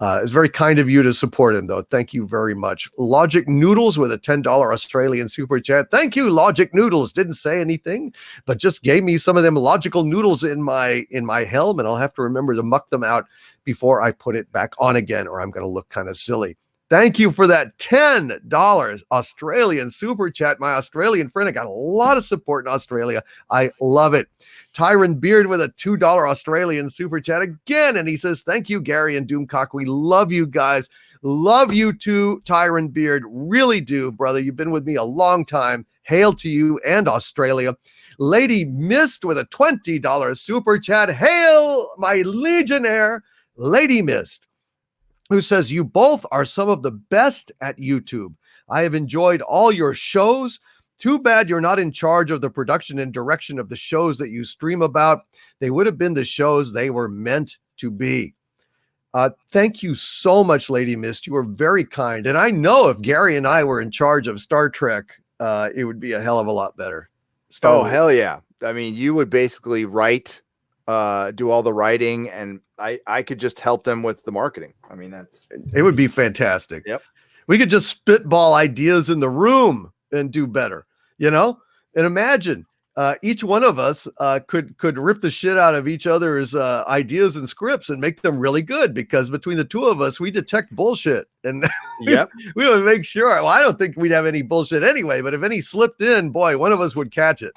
It's very kind of you to support him, though. Thank you very much. Logic Noodles with a $10 Australian super chat. Thank you, Logic Noodles. Didn't say anything, but just gave me some of them logical noodles in my helm, and I'll have to remember to muck them out before I put it back on again, or I'm going to look kind of silly. Thank you for that $10 Australian super chat, my Australian friend. I got a lot of support in Australia. I love it. Tyron Beard with a $2 Australian super chat again. And he says, thank you, Gary and Doomcock. We love you guys. Love you too, Tyron Beard. Really do, brother. You've been with me a long time. Hail to you and Australia. Lady Mist with a $20 super chat. Hail, my Legionnaire, Lady Mist, who says, you both are some of the best at YouTube. I have enjoyed all your shows. Too bad you're not in charge of the production and direction of the shows that you stream about. They would have been the shows they were meant to be. Thank you so much, Lady Mist. You were very kind. And I know if Gary and I were in charge of Star Trek, it would be a hell of a lot better. Hell yeah. I mean, you would basically write, do all the writing, and I could just help them with the marketing. I mean, it would be fantastic. Yep. We could just spitball ideas in the room and do better, and imagine each one of us could rip the shit out of each other's ideas and scripts and make them really good, because between the two of us, we detect bullshit, and yep. we would make sure. Well, I don't think we'd have any bullshit anyway, but if any slipped in, boy, one of us would catch it.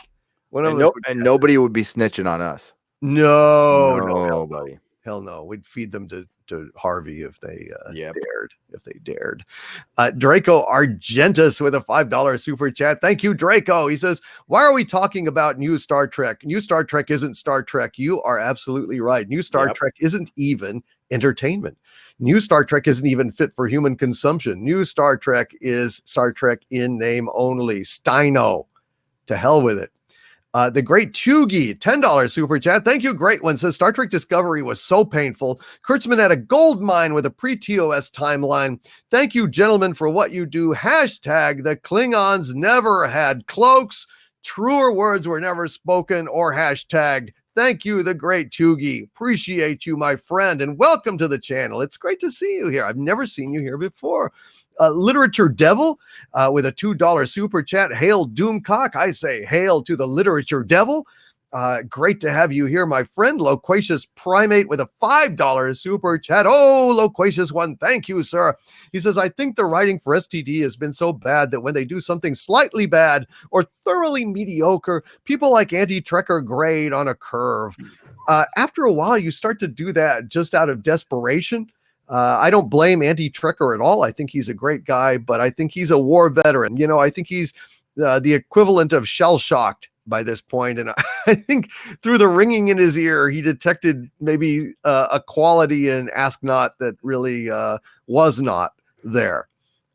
Nobody would be snitching on us. No, nobody. Hell no. We'd feed them to Harvey if they dared. Draco Argentus with a $5 super chat. Thank you, Draco. He says, why are we talking about new Star Trek? New Star Trek isn't Star Trek. You are absolutely right. New Star Trek isn't even entertainment. New Star Trek isn't even fit for human consumption. New Star Trek is Star Trek in name only. Steino. To hell with it. The great Chugi, $10 super chat. Thank you, great one. Says Star Trek Discovery was so painful. Kurtzman had a gold mine with a pre-TOS timeline. Thank you, gentlemen, for what you do. Hashtag the Klingons never had cloaks. Truer words were never spoken or hashtagged. Thank you, the great Chugi. Appreciate you, my friend, and welcome to the channel. It's great to see you here. I've never seen you here before. Literature Devil with a $2 super chat. Hail Doomcock. I say hail to the Literature Devil. Great to have you here, my friend. Loquacious Primate with a $5 super chat. Oh, Loquacious one. Thank you, sir. He says, I think the writing for STD has been so bad that when they do something slightly bad or thoroughly mediocre, people like Anti-Trekker grade on a curve. After a while, you start to do that just out of desperation. I don't blame Anti-Trekker at all. I think he's a great guy, but I think he's a war veteran. I think he's the equivalent of shell-shocked by this point. And I think through the ringing in his ear, he detected maybe a quality in Ask Not that really was not there.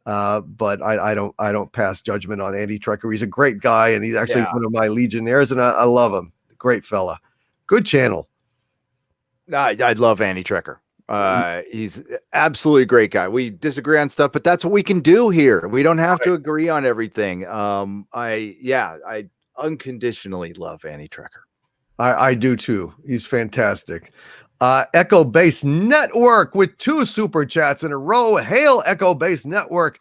But I don't pass judgment on Anti-Trekker. He's a great guy, and he's actually one of my Legionnaires, and I love him. Great fella. Good channel. I love Anti-Trekker. He's absolutely a great guy. We disagree on stuff, but that's what we can do here. We don't have to agree on everything. I unconditionally love Anti-Trekker. I do too. He's fantastic. Echo Base Network with 2 super chats in a row. Hail Echo Base Network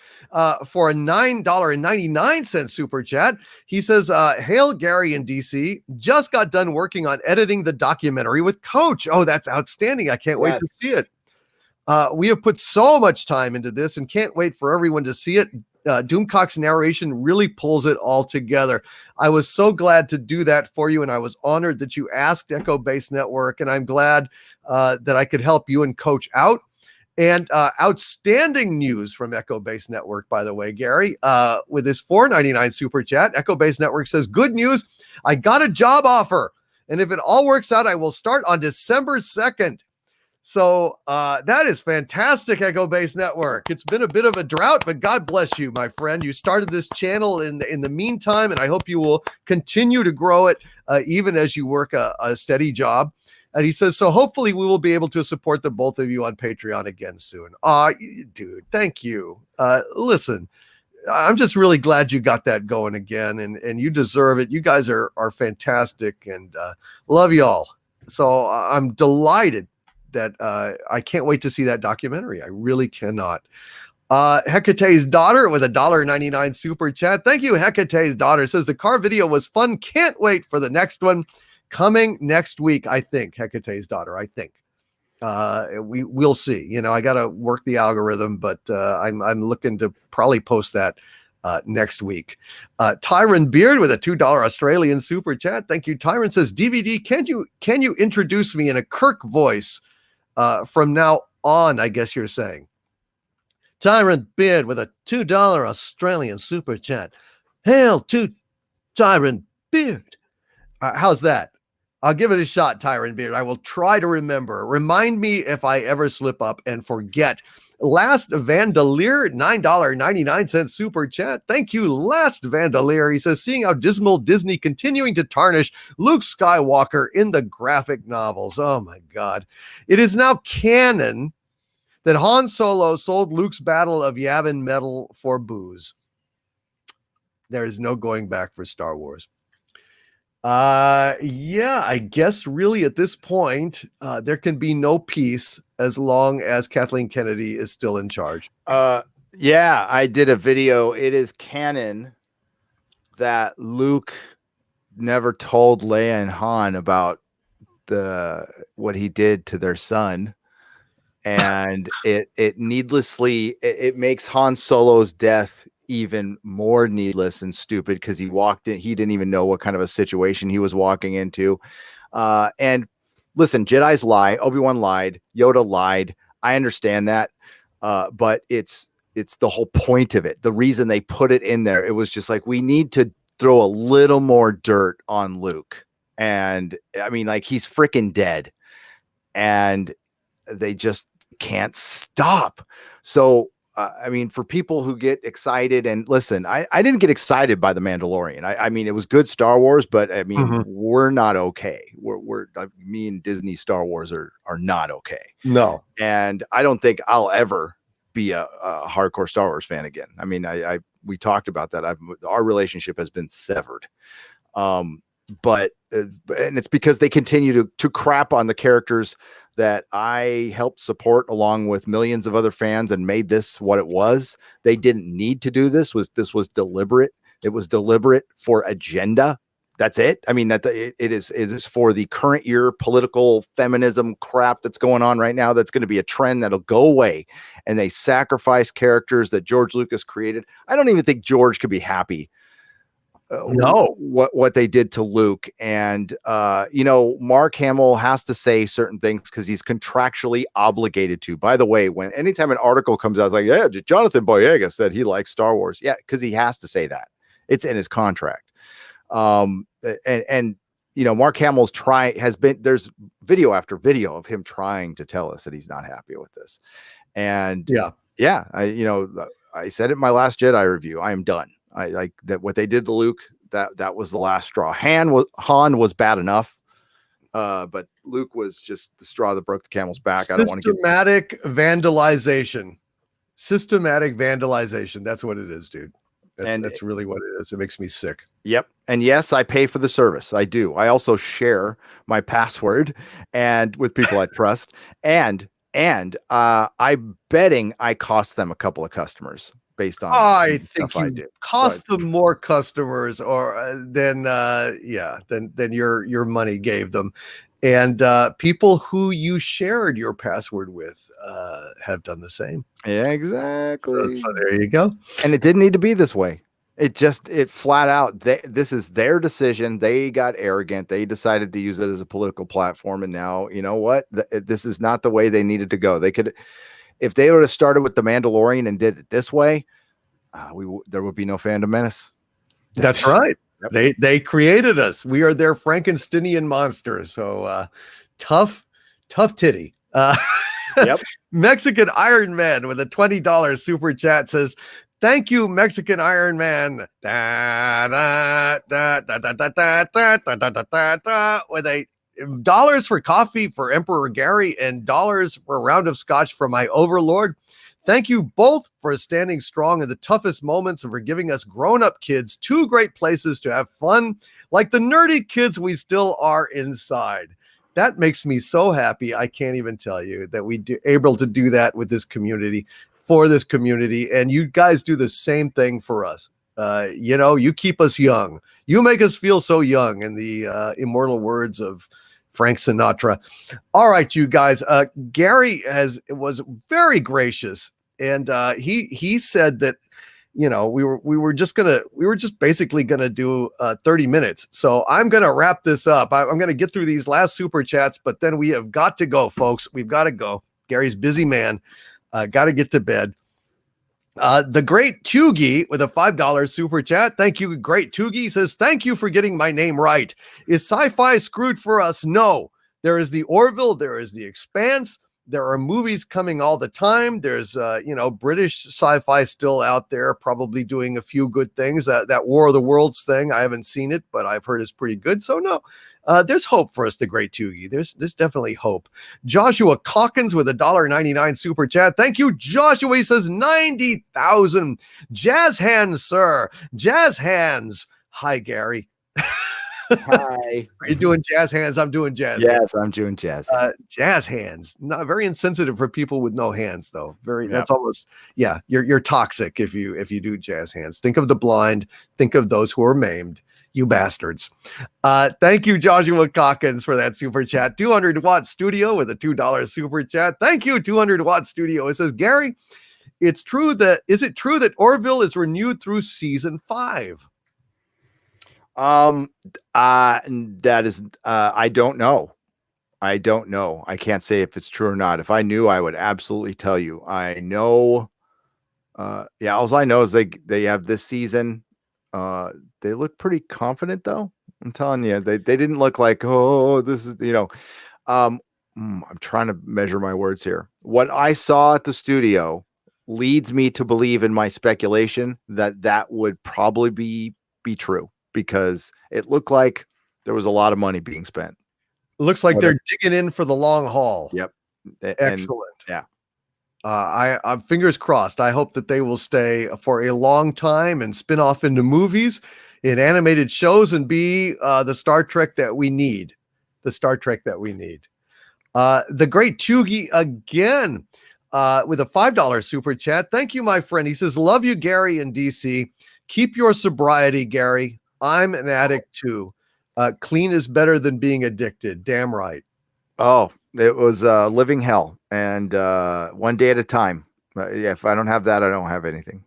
for a $9.99 super chat. He says, hail Gary in DC. Just got done working on editing the documentary with Coach. Oh, that's outstanding. I can't wait to see it. We have put so much time into this and can't wait for everyone to see it. Doomcock's narration really pulls it all together. I was so glad to do that for you, and I was honored that you asked Echo Base Network, and I'm glad that I could help you and Coach out. And outstanding news from Echo Base Network, by the way, Gary, with his $4.99 super chat. Echo Base Network says, good news. I got a job offer. And if it all works out, I will start on December 2nd. So that is fantastic, Echo Base Network. It's been a bit of a drought, but God bless you, my friend. You started this channel in the meantime, and I hope you will continue to grow it even as you work a steady job. And he says, so hopefully we will be able to support the both of you on Patreon again soon. Dude, thank you. Listen, I'm just really glad you got that going again, and you deserve it. You guys are fantastic, and love y'all. So I'm delighted that I can't wait to see that documentary. I really cannot. Hecate's daughter with a $1.99 super chat. Thank you, Hecate's daughter. Says the car video was fun. Can't wait for the next one. Coming next week, I think. Hecate's daughter, I think. We'll see. You know, I got to work the algorithm, but I'm looking to probably post that next week. Tyron Beard with a $2 Australian super chat. Thank you. Tyron says, DVD, can you introduce me in a Kirk voice from now on? I guess you're saying. Tyron Beard with a $2 Australian super chat. Hail to Tyron Beard. How's that? I'll give it a shot, Tyron Beard. I will try to remember. Remind me if I ever slip up and forget. Last Vandalier, $9.99 super chat. Thank you, Last Vandalier. He says, seeing how dismal Disney continuing to tarnish Luke Skywalker in the graphic novels. Oh my God. It is now canon that Han Solo sold Luke's Battle of Yavin medal for booze. There is no going back for Star Wars. Yeah, I guess really at this point, there can be no peace as long as Kathleen Kennedy is still in charge. Yeah, I did a video. It is canon that Luke never told Leia and Han about what he did to their son. And it needlessly, it makes Han Solo's death even more needless and stupid because he walked in, he didn't even know what kind of a situation he was walking into. And listen, Jedi's lie, Obi-Wan lied, Yoda lied. I understand that. But it's the whole point of it. The reason they put it in there, it was just like, we need to throw a little more dirt on Luke. And I mean, like, he's freaking dead. And they just can't stop. So I mean, for people who get excited, and listen, I didn't get excited by The Mandalorian. I mean, it was good Star Wars, but I mean, we're not okay. We're me and Disney Star Wars are not okay. No. And I don't think I'll ever be a hardcore Star Wars fan again. I mean, we talked about that. Our relationship has been severed. But and it's because they continue to crap on the characters that I helped support along with millions of other fans and made this what it was. They didn't need to do this. This was deliberate. It was deliberate for agenda. That's it. I mean, it is for the current year political feminism crap that's going on right now. That's going to be a trend that'll go away. And they sacrifice characters that George Lucas created. I don't even think George could be happy what they did to Luke. And you know, Mark Hamill has to say certain things because he's contractually obligated to. By the way, when anytime an article comes out, it's like, yeah, Jonathan Boyega said he likes Star Wars. Yeah, because he has to say that. It's in his contract. And you know, Mark Hamill's there's video after video of him trying to tell us that he's not happy with this. And I said it in my last Jedi review. I am done. I like that what they did to Luke, that was the last straw. Han was bad enough. But Luke was just the straw that broke the camel's back. I don't want to get vandalization. Systematic vandalization. That's what it is, dude. That's really what it is. It makes me sick. Yep. And yes, I pay for the service. I do. I also share my password and with people I trust. And I'm betting I cost them a couple of customers. Based on, I think you cost them more customers, or than your money gave them, and people who you shared your password with have done the same. Yeah, exactly. So there you go. And it didn't need to be this way. It flat out. This is their decision. They got arrogant. They decided to use it as a political platform, and now you know what? This is not the way they needed to go. They could. if they would have started with the Mandalorian and did it this way, there would be no Phantom Menace. That's right. Yep. They created us. We are their Frankensteinian monsters. So tough titty. Yep. Mexican Iron Man with a $20 super chat says, "Thank you, Mexican Iron Man." With a dollars for coffee for Emperor Gary and dollars for a round of scotch for my overlord. Thank you both for standing strong in the toughest moments and for giving us grown-up kids two great places to have fun, like the nerdy kids we still are inside. That makes me so happy. I can't even tell you that we do able to do that with this community, for this community, and you guys do the same thing for us. You keep us young. You make us feel so young, in the immortal words of Frank Sinatra. All right, you guys. Gary was very gracious. And he said that, we were just basically gonna do 30 minutes. So I'm gonna wrap this up. I'm gonna get through these last super chats, but then we have got to go, folks. We've got to go. Gary's busy man. Got to get to bed. The Great Tugi with a $5 super chat. Thank you, Great Tugi. Says, "Thank you for getting my name right. Is sci-fi screwed for us? No. There is the Orville. There is the Expanse. There are movies coming all the time. There's, British sci-fi still out there, probably doing a few good things. That War of the Worlds thing, I haven't seen it, but I've heard it's pretty good. So no, there's hope for us, the Great Tugi. There's definitely hope." Joshua Calkins with a $1.99 super chat. Thank you, Joshua. He says 90,000 jazz hands, sir. Jazz hands. Hi, Gary. Hi. Are you doing jazz hands? I'm doing jazz. Yes, hands. I'm doing jazz. Jazz hands. Not very insensitive for people with no hands, though. Very. Yep. That's almost. Yeah, you're toxic if you do jazz hands. Think of the blind. Think of those who are maimed. You bastards. Thank you, Joshua Calkins, for that super chat. 200-watt studio with a $2 super chat. Thank you, 200-watt studio. It says, "Gary, is it true that Orville is renewed through season 5? That is, I don't know. I can't say if it's true or not. If I knew, I would absolutely tell you. I know. All I know is they have this season. They look pretty confident, though. I'm telling you, they didn't look like, oh, this is, I'm trying to measure my words here. What I saw at the studio leads me to believe, in my speculation, that would probably be true, because it looked like there was a lot of money being spent. Looks like they're digging in for the long haul. Yep. Excellent. Yeah. I'm fingers crossed. I hope that they will stay for a long time and spin off into movies, in animated shows, and be the Star Trek that we need. The Star Trek that we need. The Great Tugi again with a $5 super chat. Thank you, my friend. He says, "Love you, Gary and DC. Keep your sobriety, Gary. I'm an addict too. Clean is better than being addicted." Damn right. Oh, it was living hell, and one day at a time. If I don't have that, I don't have anything.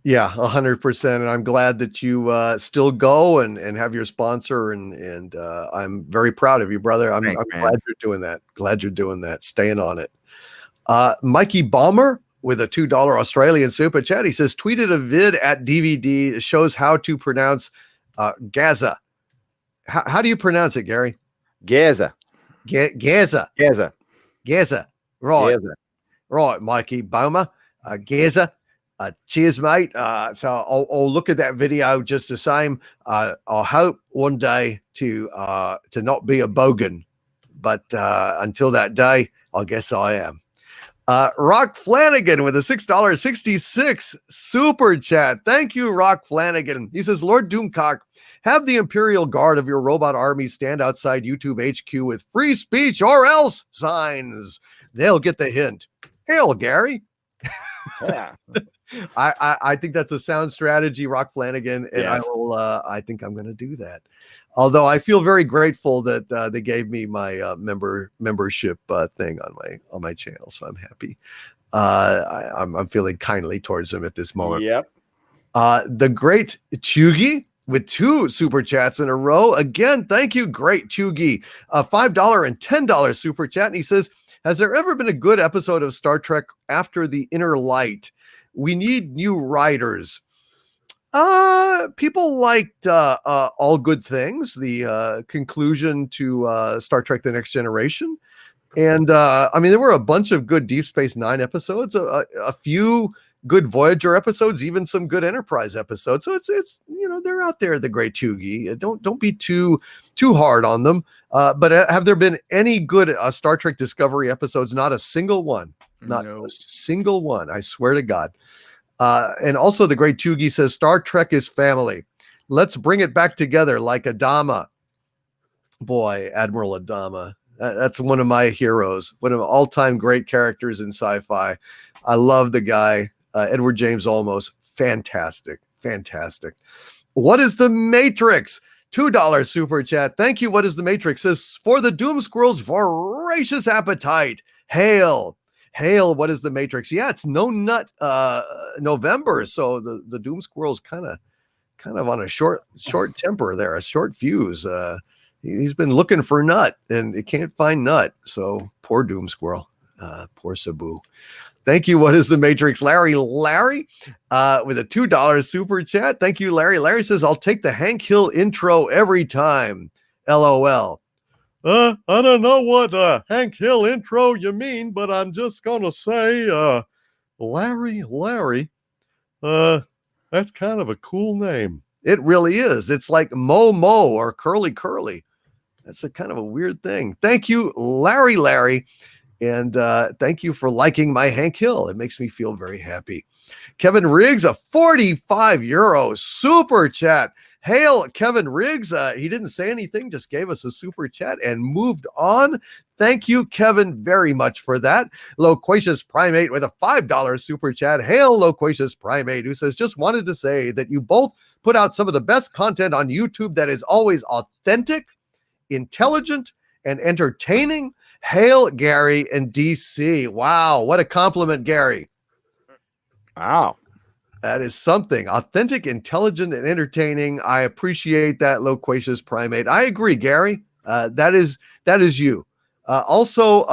Yeah, 100%. And I'm glad that you still go and have your sponsor, and I'm very proud of you, brother. I'm glad you're doing that. Glad you're doing that. Staying on it. Mikey Balmer with a $2 Australian super chat. He says, "Tweeted a vid at DVD that shows how to pronounce Gaza." How do you pronounce it, Gary? Gaza. Gaza. Gaza. Gaza. Right. Gaza. Right, Mikey Balmer. Gaza. Cheers, mate. So I'll look at that video just the same. I hope one day to not be a bogan, but until that day, I guess I am. Rock Flanagan with a $6.66 super chat. Thank you, Rock Flanagan. He says, "Lord Doomcock, have the Imperial Guard of your robot army stand outside YouTube HQ with free speech or else signs. They'll get the hint." Hail, Gary. Yeah. I think that's a sound strategy, Rock Flanagan, and Yes. I think I'm going to do that. Although I feel very grateful that they gave me my membership thing on my channel, so I'm happy. I'm feeling kindly towards them at this moment. Yep. The Great Chugi with 2 super chats in a row. Again, thank you, Great Chugi. A $5 and $10 super chat, and he says, Has there ever been a good episode of Star Trek after the inner light? We need new writers. People liked All Good Things, the conclusion to Star Trek: The Next Generation. And I mean, there were a bunch of good Deep Space Nine episodes, a few good Voyager episodes, even some good Enterprise episodes. So it's they're out there, the great Chugi. Don't be too hard on them. But have there been any good Star Trek Discovery episodes? Not a single one. Not a single one. I swear to God. And also the great Chugi says Star Trek is family. Let's bring it back together like Adama. Boy, Admiral Adama. That's one of my heroes, one of my all-time great characters in sci-fi. I love the guy, Edward James Olmos. Fantastic. What is the Matrix? $2 super chat. Thank you. What is the Matrix? Says, for the Doom Squirrel's voracious appetite. Hail. What is the Matrix? Yeah, it's no nut November, so the Doom Squirrel's kind of on a short temper there, a short fuse. He's been looking for nut and he can't find nut. So poor Doom Squirrel, poor Sabu. Thank you. What is the Matrix? Larry, with a $2 super chat. Thank you, Larry. Larry says, I'll take the Hank Hill intro every time. LOL. I don't know what Hank Hill intro you mean, but I'm just going to say, Larry, that's kind of a cool name. It really is. It's like Mo or Curly. That's a kind of a weird thing. Thank you, Larry. And thank you for liking my Hank Hill. It makes me feel very happy. Kevin Riggs, a 45 euro super chat. Hail, Kevin Riggs. He didn't say anything, just gave us a super chat and moved on. Thank you, Kevin, very much for that. Loquacious Primate with a $5 super chat. Hail, Loquacious Primate, who says, just wanted to say that you both put out some of the best content on YouTube that is always authentic, intelligent, and entertaining. Hail, Gary and DC. Wow, what a compliment, Gary. Wow. That is something. Authentic, intelligent, and entertaining. I appreciate that, Loquacious Primate. I agree, Gary. That is you. Also,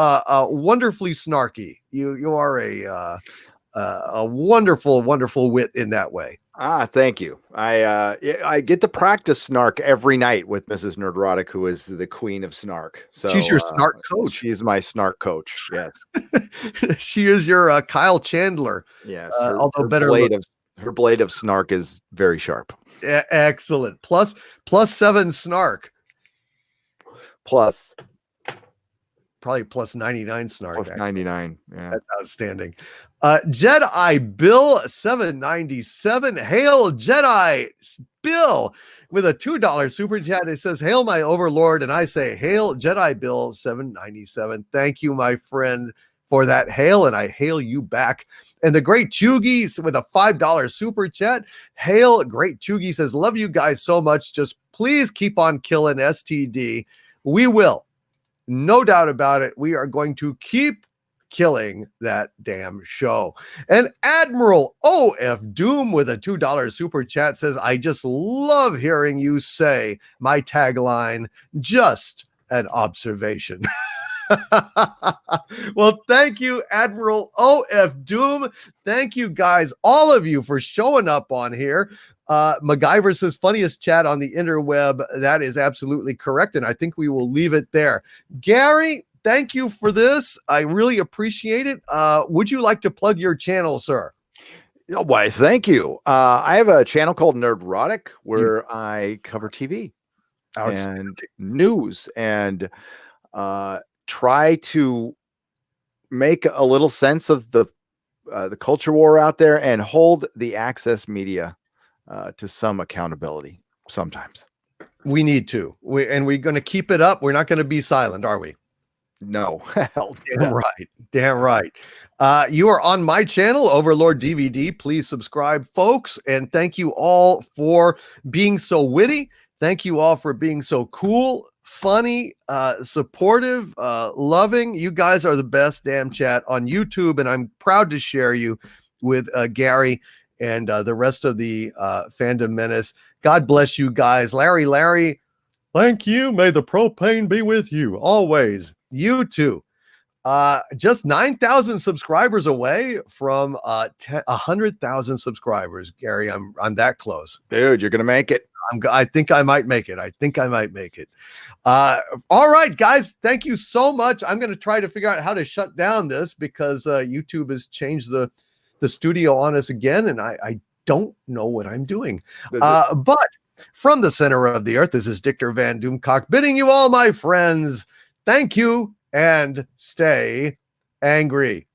wonderfully snarky. You are a wonderful wit in that way. Thank you. I get to practice snark every night with Mrs. Nerdrotic, who is the queen of snark. So she's your snark coach. She's my snark coach. Yes. She is your Kyle Chandler. Yes. Although her blade of snark is very sharp. Excellent. Plus 7 snark. Probably plus 99 snark. Plus 99. Yeah. That's outstanding. Jedi Bill 797. Hail Jedi Bill with a $2 super chat. It says, hail my overlord. And I say, hail Jedi Bill 797. Thank you, my friend, for that hail. And I hail you back. And the great Chugi with a $5 super chat. Hail, great Chugi says, love you guys so much. Just please keep on killing STD. We will. No doubt about it. We are going to keep killing that damn show. And Admiral OF Doom with a $2 super chat says, I just love hearing you say my tagline, just an observation. Well, thank you, Admiral OF Doom. Thank you guys, all of you, for showing up on here. MacGyver says funniest chat on the interweb. That is absolutely correct. And I think we will leave it there. Gary, thank you for this. I really appreciate it. Would you like to plug your channel, sir? Why, thank you. I have a channel called Nerdrotic where I cover TV and news and try to make a little sense of the culture war out there and hold the access media to some accountability sometimes. We need to. We're going to keep it up. We're not going to be silent, are we? No. Damn right. You are on my channel, Overlord DVD. Please subscribe, folks. And thank you all for being so witty. Thank you all for being so cool, funny, supportive, loving. You guys are the best damn chat on YouTube. And I'm proud to share you with Gary and the rest of the Fandom Menace. God bless you guys. Larry, thank you. May the propane be with you always. You too. just 9,000 subscribers away from 100,000 subscribers. Gary, I'm that close. Dude, you're gonna make it. I think I might make it. All right, guys, thank you so much. I'm going to try to figure out how to shut down this because YouTube has changed the studio on us again, and I don't know what I'm doing. But from the center of the earth, this is Dictor Van Doomcock bidding you all, my friends, thank you and stay angry.